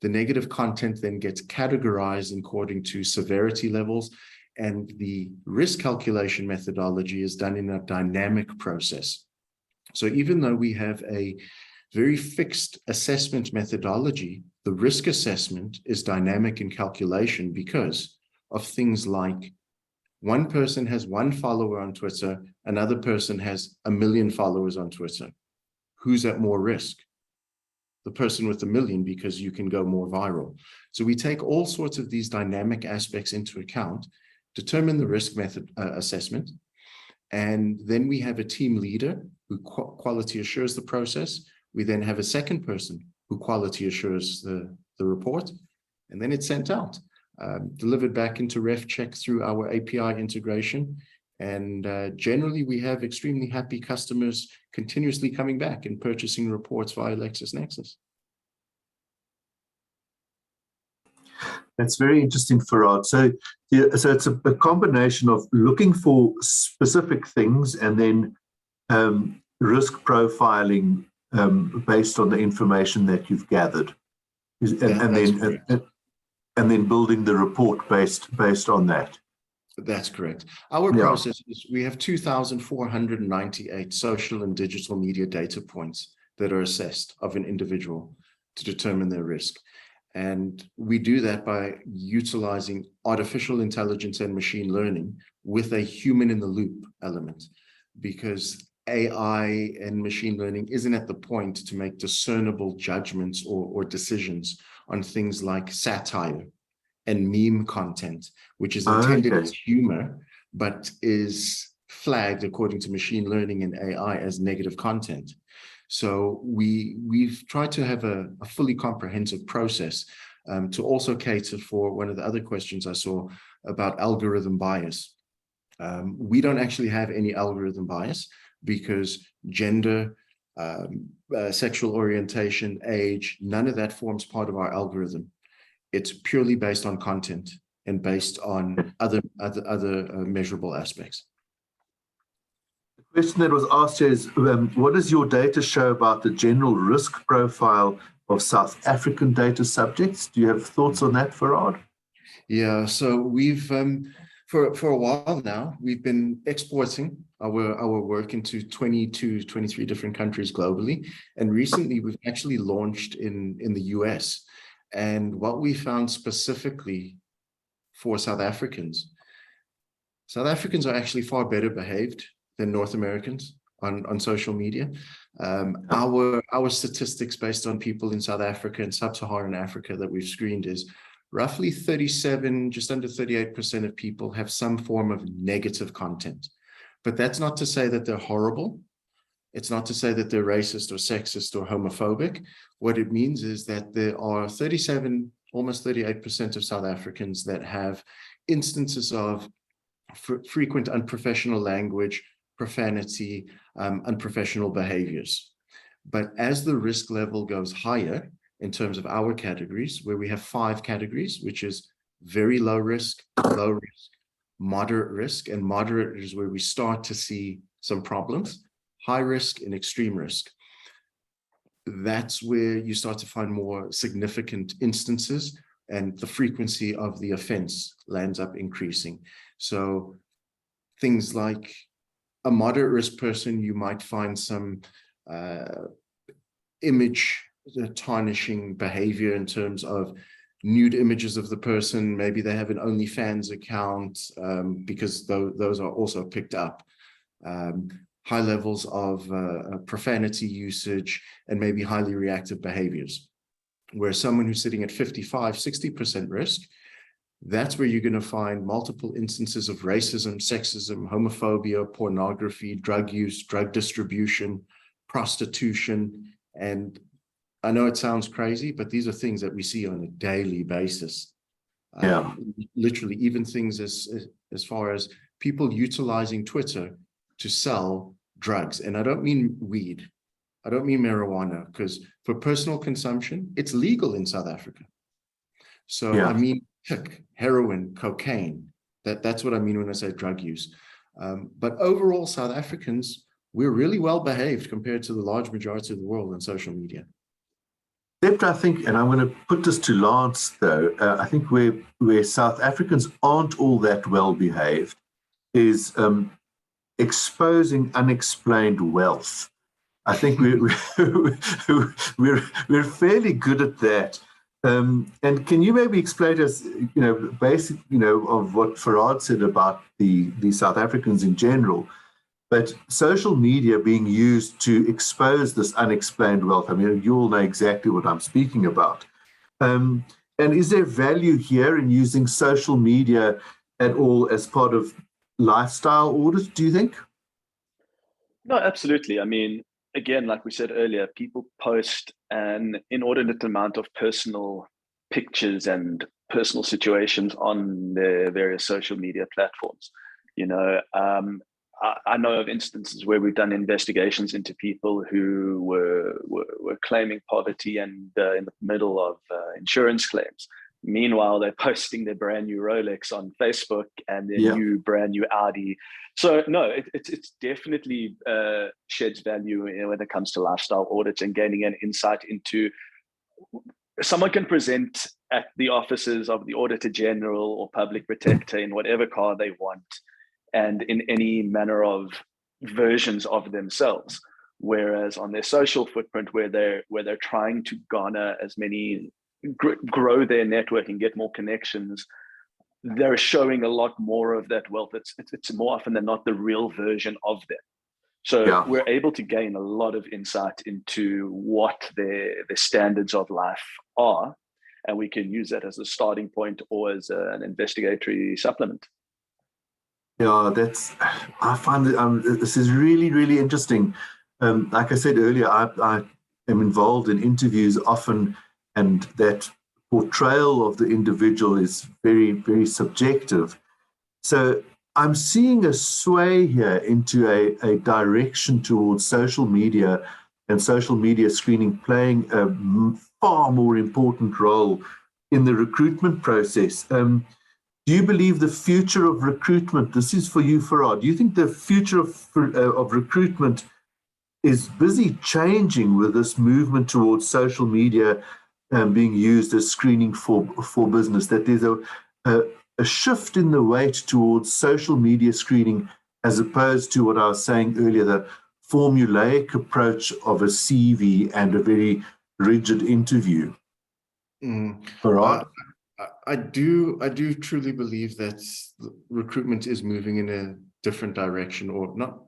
The negative content then gets categorized according to severity levels, and the risk calculation methodology is done in a dynamic process. So even though we have a very fixed assessment methodology, the risk assessment is dynamic in calculation because of things like one person has one follower on Twitter, Another person has 1 million followers on Twitter. Who's at more risk? The person with 1 million, because you can go more viral. So we take all sorts of these dynamic aspects into account, determine the risk method assessment, and then we have a team leader who quality assures the process. We then have a second person who quality assures the report, and then it's sent out, delivered back into RefCheck through our API integration. And generally, we have extremely happy customers continuously coming back and purchasing reports via LexisNexis. That's very interesting, Farad. So, yeah, so it's a combination of looking for specific things and then risk profiling based on the information that you've gathered, and then building the report based on that. That's correct. Our process is we have 2,498 social and digital media data points that are assessed of an individual to determine their risk. And we do that by utilizing artificial intelligence and machine learning with a human in the loop element, because AI and machine learning isn't at the point to make discernible judgments or decisions on things like satire and meme content, which is intended as humor, but is flagged according to machine learning and AI as negative content. So we've tried to have a fully comprehensive process to also cater for one of the other questions I saw about algorithm bias. We don't actually have any algorithm bias because gender, sexual orientation, age, none of that forms part of our algorithm. It's purely based on content and based on other measurable aspects. The question that was asked is, what does your data show about the general risk profile of South African data subjects? Do you have thoughts on that, Farad? Yeah, so we've, for a while now, we've been exporting our work into 22, 23 different countries globally. And recently we've actually launched in the US. And what we found specifically for South Africans are actually far better behaved than North Americans on social media. Our statistics based on people in South Africa and sub-Saharan Africa that we've screened is roughly 37, just under 38% of people have some form of negative content. But that's not to say that they're horrible. It's not to say that they're racist or sexist or homophobic. What it means is that there are 37, almost 38% of South Africans that have instances of frequent unprofessional language, profanity, unprofessional behaviors. But as the risk level goes higher in terms of our categories, where we have 5 categories, which is very low risk, moderate risk, and moderate is where we start to see some problems, high risk and extreme risk. That's where you start to find more significant instances and the frequency of the offense lands up increasing. So things like a moderate risk person, you might find some image tarnishing behavior in terms of nude images of the person. Maybe they have an OnlyFans account because those are also picked up. High levels of profanity usage and maybe highly reactive behaviors. Where someone who's sitting at 55, 60% risk, that's where you're going to find multiple instances of racism, sexism, homophobia, pornography, drug use, drug distribution, prostitution. And I know it sounds crazy, but these are things that we see on a daily basis. Literally, even things as far as people utilizing Twitter to sell drugs. And I don't mean weed. I don't mean marijuana, because for personal consumption, it's legal in South Africa. So I mean heroin, cocaine. That's what I mean when I say drug use. But overall, South Africans, we're really well behaved compared to the large majority of the world on social media. Except I think, and I'm going to put this to Lance though, I think where South Africans aren't all that well behaved is exposing unexplained wealth. I think we're fairly good at that. And can you maybe explain to us, basic, of what Farad said about the South Africans in general? but social media being used to expose this unexplained wealth. I mean, you all know exactly what I'm speaking about. And is there value here in using social media at all as part of lifestyle audits, do you think? No, absolutely. I mean, again, like we said earlier, people post an inordinate amount of personal pictures and personal situations on their various social media platforms. You know, I know of instances where we've done investigations into people who were claiming poverty and in the middle of insurance claims. Meanwhile, they're posting their brand new Rolex on Facebook and their new brand new Audi. So no, it's definitely sheds value when it comes to lifestyle audits and gaining an insight into. Someone can present at the offices of the Auditor General or Public Protector in whatever car they want and in any manner of versions of themselves. Whereas on their social footprint, where they're trying to garner as many, grow their network and get more connections, they're showing a lot more of that wealth. It's more often than not the real version of them. So we're able to gain a lot of insight into what their standards of life are, and we can use that as a starting point or as an investigatory supplement. Yeah, I find that this is really, really interesting. Like I said earlier, I am involved in interviews often, and that portrayal of the individual is very, very subjective. So I'm seeing a sway here into a direction towards social media and social media screening playing a far more important role in the recruitment process. Do you believe the future of recruitment, this is for you, Farad, do you think the future of recruitment is busy changing with this movement towards social media being used as screening for business, that there's a shift in the weight towards social media screening as opposed to what I was saying earlier, the formulaic approach of a CV and a very rigid interview? Farad? I do truly believe that recruitment is moving in a different direction, or not,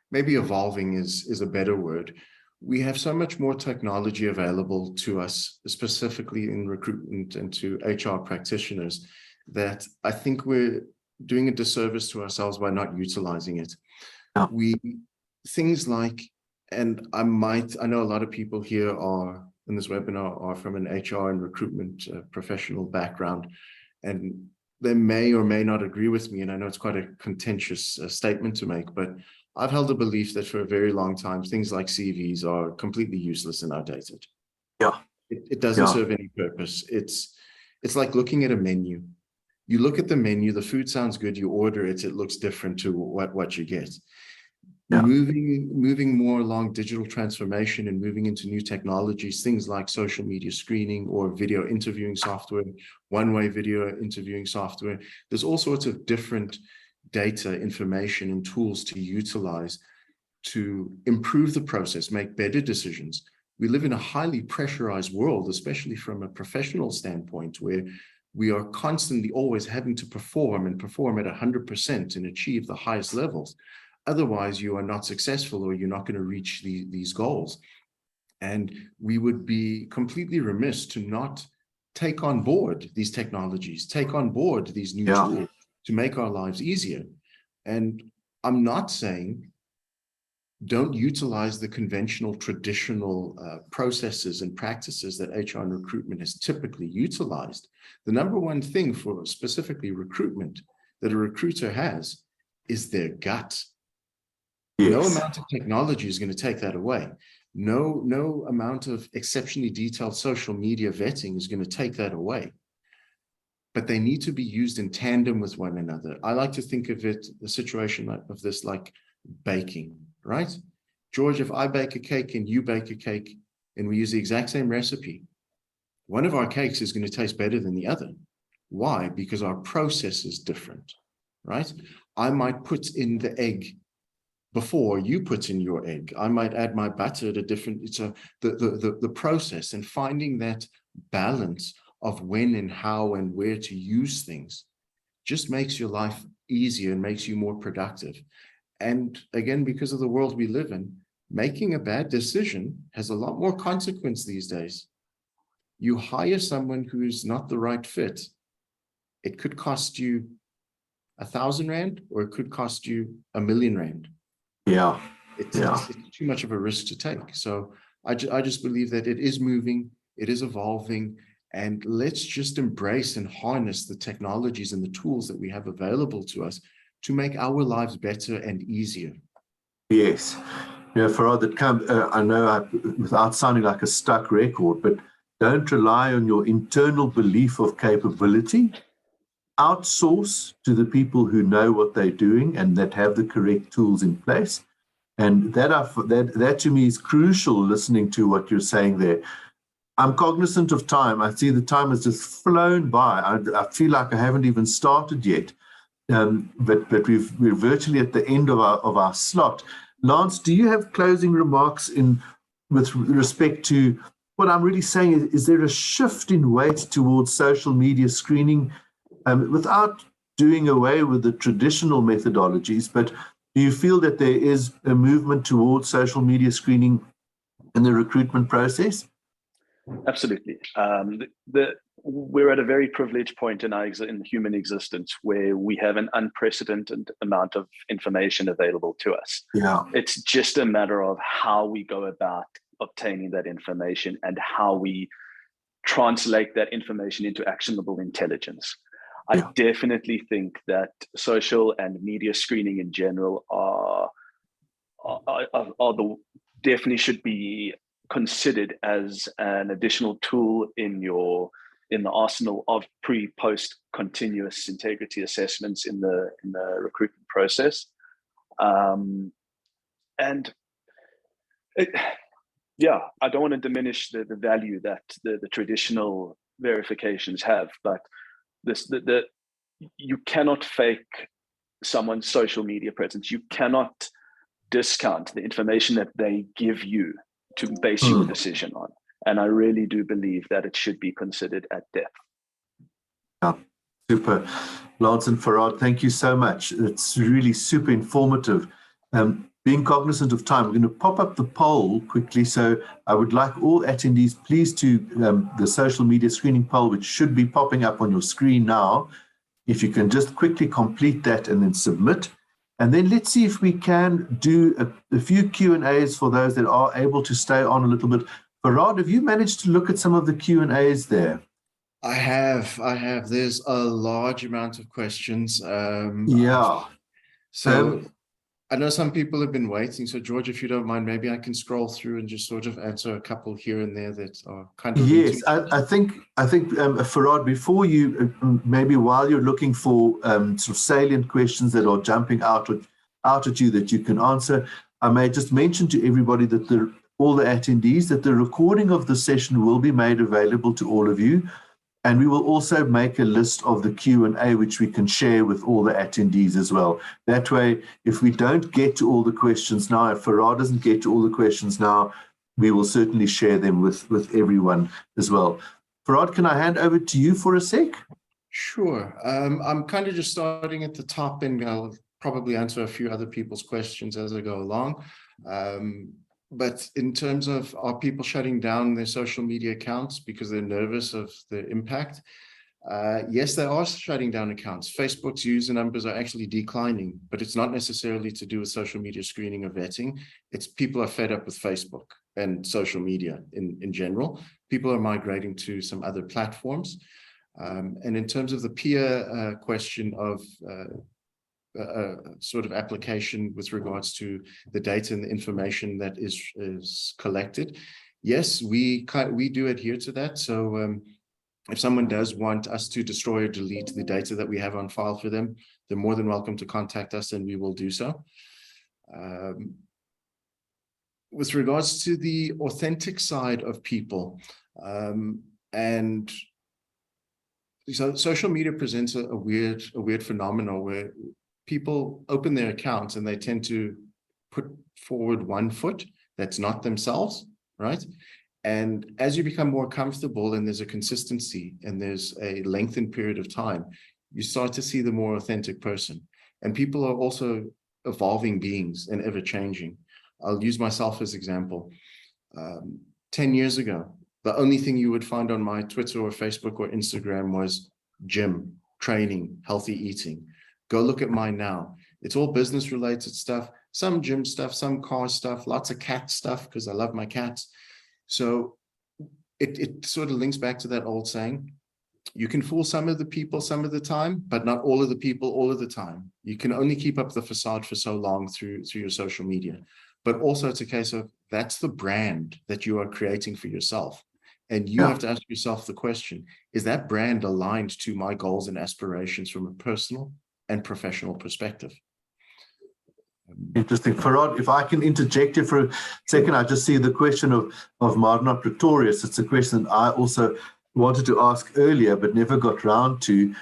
maybe evolving is a better word. We have so much more technology available to us, specifically in recruitment and to HR practitioners, that I think we're doing a disservice to ourselves by not utilizing it. Things like, and I know a lot of people here in this webinar are from an HR and recruitment professional background, and they may or may not agree with me, and I know it's quite a contentious statement to make, but I've held a belief that for a very long time, things like CVs are completely useless and outdated. Yeah. It doesn't serve any purpose. It's like looking at a menu. You look at the menu, the food sounds good, you order it, it looks different to what you get. Yeah. Moving more along digital transformation and moving into new technologies, things like social media screening or video interviewing software, one-way video interviewing software. There's all sorts of different data, information, and tools to utilize to improve the process, make better decisions. We live in a highly pressurized world, especially from a professional standpoint, where we are constantly always having to perform at 100% and achieve the highest levels. Otherwise, you are not successful, or you're not going to reach these goals. And we would be completely remiss to not take on board these technologies, take on board these new tools to make our lives easier. And I'm not saying don't utilize the conventional, traditional processes and practices that HR and recruitment has typically utilized. The number one thing for specifically recruitment that a recruiter has is their gut. Yes. No amount of technology is going to take that away. No amount of exceptionally detailed social media vetting is going to take that away. But they need to be used in tandem with one another. I like to think of it, the situation of this, like baking, right? George, if I bake a cake and you bake a cake and we use the exact same recipe, one of our cakes is going to taste better than the other. Why? Because our process is different, right? I might put in the egg before you put in your egg. I might add my butter at a different, it's the process, and finding that balance of when and how and where to use things just makes your life easier and makes you more productive. And again, because of the world we live in, making a bad decision has a lot more consequence these days. You hire someone who's not the right fit, it could cost you 1,000 Rand, or it could cost you 1,000,000 Rand. Yeah. It's too much of a risk to take. So I just believe that it is moving, it is evolving, and let's just embrace and harness the technologies and the tools that we have available to us to make our lives better and easier. Yes. Farad, I know without sounding like a stuck record, but don't rely on your internal belief of capability. Outsource to the people who know what they're doing and that have the correct tools in place. And that to me is crucial, listening to what you're saying there. I'm cognizant of time. I see the time has just flown by. I feel like I haven't even started yet. But we're virtually at the end of our slot. Lance, do you have closing remarks with respect to what I'm really saying? Is there a shift in weight towards social media screening without doing away with the traditional methodologies? But do you feel that there is a movement towards social media screening in the recruitment process? Absolutely. We're at a very privileged point in human existence where we have an unprecedented amount of information available to us. Yeah. It's just a matter of how we go about obtaining that information and how we translate that information into actionable intelligence. I definitely think that social and media screening in general definitely should be considered as an additional tool in the arsenal of pre-post continuous integrity assessments in the recruitment process. I don't want to diminish the value that the traditional verifications have, but you cannot fake someone's social media presence. You cannot discount the information that they give you to base your decision on. And I really do believe that it should be considered at depth. Yeah, super. Lance and Farad, thank you so much. It's really super informative. Being cognizant of time, we're going to pop up the poll quickly. So I would like all attendees, please, to the social media screening poll, which should be popping up on your screen now. If you can just quickly complete that and then submit. And then let's see if we can do a few Q&As for those that are able to stay on a little bit. Farad, have you managed to look at some of the Q&As there? I have. There's a large amount of questions. So I know some people have been waiting. So George, if you don't mind, maybe I can scroll through and just sort of answer a couple here and there that are kind of. Yes, I think Farad, before you, maybe while you're looking for sort of salient questions that are jumping out at you that you can answer, I may just mention to everybody that all the attendees that the recording of the session will be made available to all of you. And we will also make a list of the Q&A, which we can share with all the attendees as well. That way, if we don't get to all the questions now, if Farad doesn't get to all the questions now, we will certainly share them with everyone as well. Farad, can I hand over to you for a sec? Sure. I'm kind of just starting at the top, and I'll probably answer a few other people's questions as I go along. But in terms of, are people shutting down their social media accounts because they're nervous of the impact? Yes, they are shutting down accounts. Facebook's user numbers are actually declining, but it's not necessarily to do with social media screening or vetting. It's people are fed up with Facebook and social media in general. People are migrating to some other platforms. And in terms of the peer question of sort of application with regards to the data and the information that is collected, yes, we do adhere to that. So if someone does want us to destroy or delete the data that we have on file for them, they're more than welcome to contact us, and we will do so. With regards to the authentic side of people, and so social media presents a weird phenomenon where people open their accounts and they tend to put forward one foot that's not themselves, right? And as you become more comfortable and there's a consistency and there's a lengthened period of time, you start to see the more authentic person. And people are also evolving beings and ever changing. I'll use myself as example. 10 years ago, the only thing you would find on my Twitter or Facebook or Instagram was gym, training, healthy eating. Go look at mine now. It's all business related stuff, some gym stuff, some car stuff, lots of cat stuff because I love my cats. So it sort of links back to that old saying, you can fool some of the people some of the time, but not all of the people all of the time. You can only keep up the facade for so long through your social media. But also it's a case of that's the brand that you are creating for yourself. And you have to ask yourself the question, is that brand aligned to my goals and aspirations from a personal and professional perspective? Interesting. Farad, if I can interject you for a second, I just see the question of Marnot Pretorius. It's a question that I also wanted to ask earlier, but never got round to,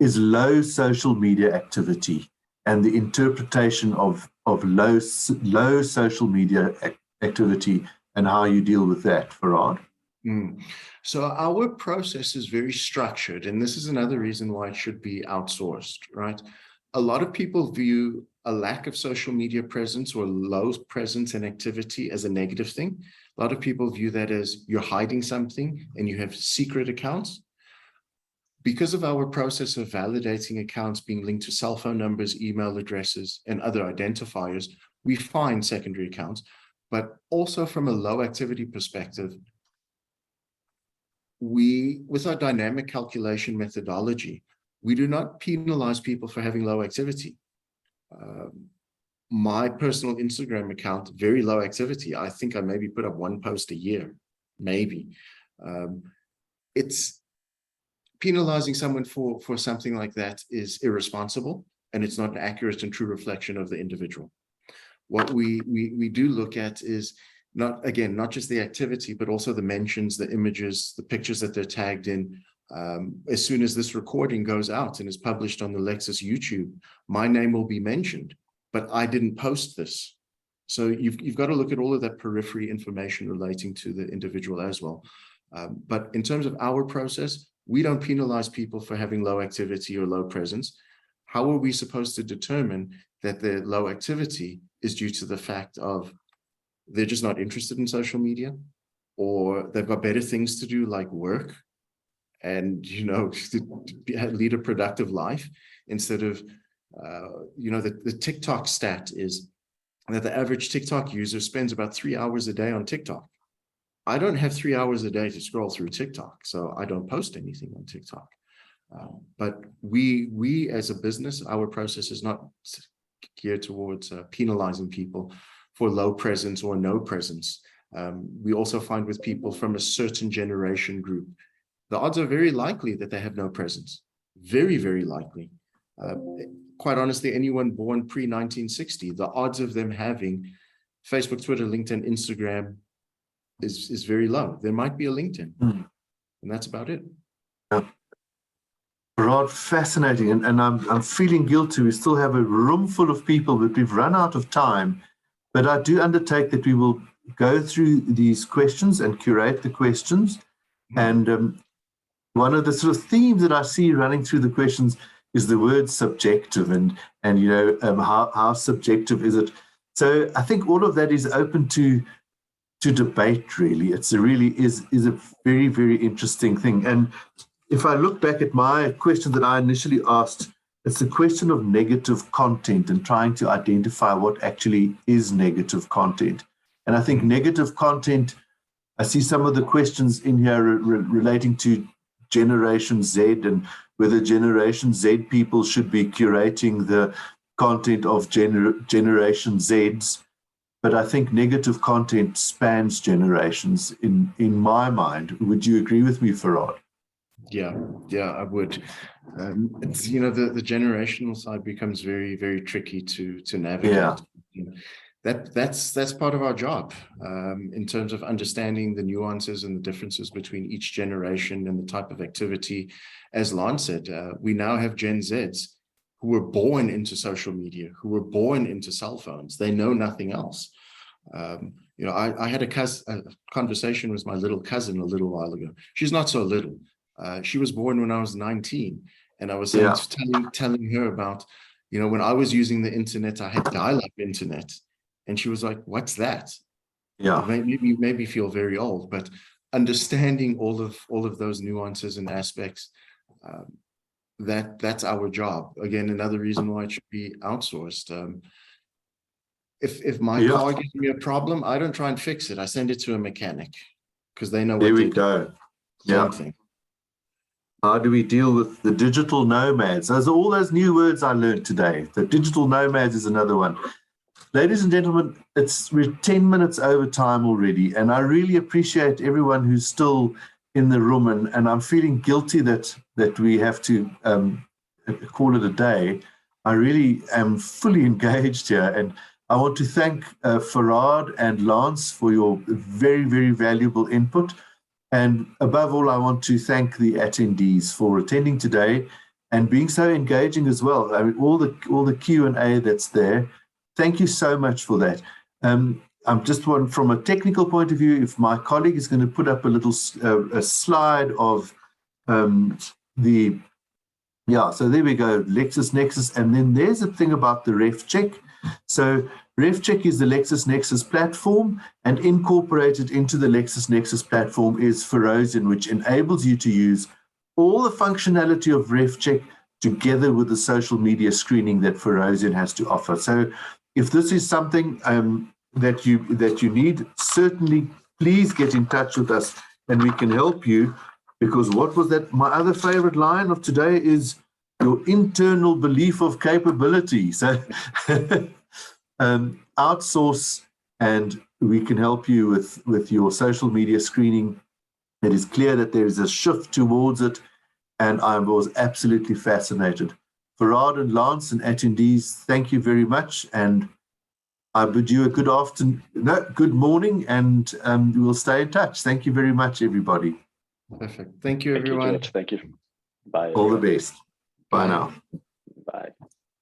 is low social media activity and the interpretation of low social media activity and how you deal with that, Farad? So our process is very structured, and this is another reason why it should be outsourced, right? A lot of people view a lack of social media presence or low presence and activity as a negative thing. A lot of people view that as you're hiding something and you have secret accounts. Because of our process of validating accounts being linked to cell phone numbers, email addresses, and other identifiers, we find secondary accounts. But also from a low activity perspective, with our dynamic calculation methodology, we do not penalize people for having low activity. My personal Instagram account, very low activity. I think I maybe put up one post a year, maybe. It's penalizing someone for something like that is irresponsible, and it's not an accurate and true reflection of the individual. What we do look at is not just the activity, but also the mentions, the images, the pictures that they're tagged in. As soon as this recording goes out and is published on the Lexis YouTube, my name will be mentioned, but I didn't post this. So you've got to look at all of that periphery information relating to the individual as well. But in terms of our process, we don't penalize people for having low activity or low presence. How are we supposed to determine that their low activity is due to the fact of they're just not interested in social media, or they've got better things to do like work and, lead a productive life instead of, the TikTok stat is that the average TikTok user spends about 3 hours a day on TikTok. I don't have 3 hours a day to scroll through TikTok, so I don't post anything on TikTok. But we as a business, our process is not geared towards penalizing people for low presence or no presence. We also find with people from a certain generation group, the odds are very likely that they have no presence. Very, very likely. Quite honestly, anyone born pre-1960, the odds of them having Facebook, Twitter, LinkedIn, Instagram is very low. There might be a LinkedIn, and that's about it. Yeah. Rod, fascinating. And I'm feeling guilty. We still have a room full of people, but we've run out of time. But I do undertake that we will go through these questions and curate the questions. And one of the sort of themes that I see running through the questions is the word subjective and how subjective is it? So I think all of that is open to debate, really. It's really is a very, very interesting thing. And if I look back at my question that I initially asked, it's a question of negative content and trying to identify what actually is negative content. And I think negative content, I see some of the questions in here relating to Generation Z and whether Generation Z people should be curating the content of Generation Zs. But I think negative content spans generations in my mind. Would you agree with me, Farad? Yeah, I would. It's, the generational side becomes very, very tricky to navigate. Yeah. That's part of our job in terms of understanding the nuances and the differences between each generation and the type of activity. As Lon said, we now have Gen Zs who were born into social media, who were born into cell phones. They know nothing else. I had a conversation with my little cousin a little while ago. She's not so little. She was born when I was 19, and I was telling her about, You know, when I was using the internet, I had dial-up internet, and she was like, "What's that?" Yeah. It made me feel very old, but understanding all of those nuances and aspects, that's our job. Again, another reason why it should be outsourced. If my car gives me a problem, I don't try and fix it. I send it to a mechanic because they know what There we they go. do. Yeah. Thing. How do we deal with the digital nomads? Those are all those new words I learned today. The digital nomads is another one. Ladies and gentlemen, we're 10 minutes over time already, and I really appreciate everyone who's still in the room, and I'm feeling guilty that we have to call it a day. I really am fully engaged here, and I want to thank Farad and Lance for your very, very valuable input. And above all, I want to thank the attendees for attending today and being so engaging as well. I mean, all the Q&A that's there. Thank you so much for that. I'm just one from a technical point of view. If my colleague is going to put up a little a slide of so there we go, LexisNexis, and then there's a thing about the RefCheck. So RefCheck is the LexisNexis platform, and incorporated into the LexisNexis platform is Ferocian, which enables you to use all the functionality of RefCheck together with the social media screening that Ferocian has to offer. So if this is something that you need, certainly please get in touch with us and we can help you, because what was that? My other favorite line of today is your internal belief of capability. So outsource, and we can help you with your social media screening. It is clear that there is a shift towards it, and I was absolutely fascinated. Farad and Lance and attendees, thank you very much, and I bid you a good morning, and we'll stay in touch. Thank you very much, everybody. Perfect. Thank you, everyone. Thank you, George. Thank you. Bye. All the best. Bye now.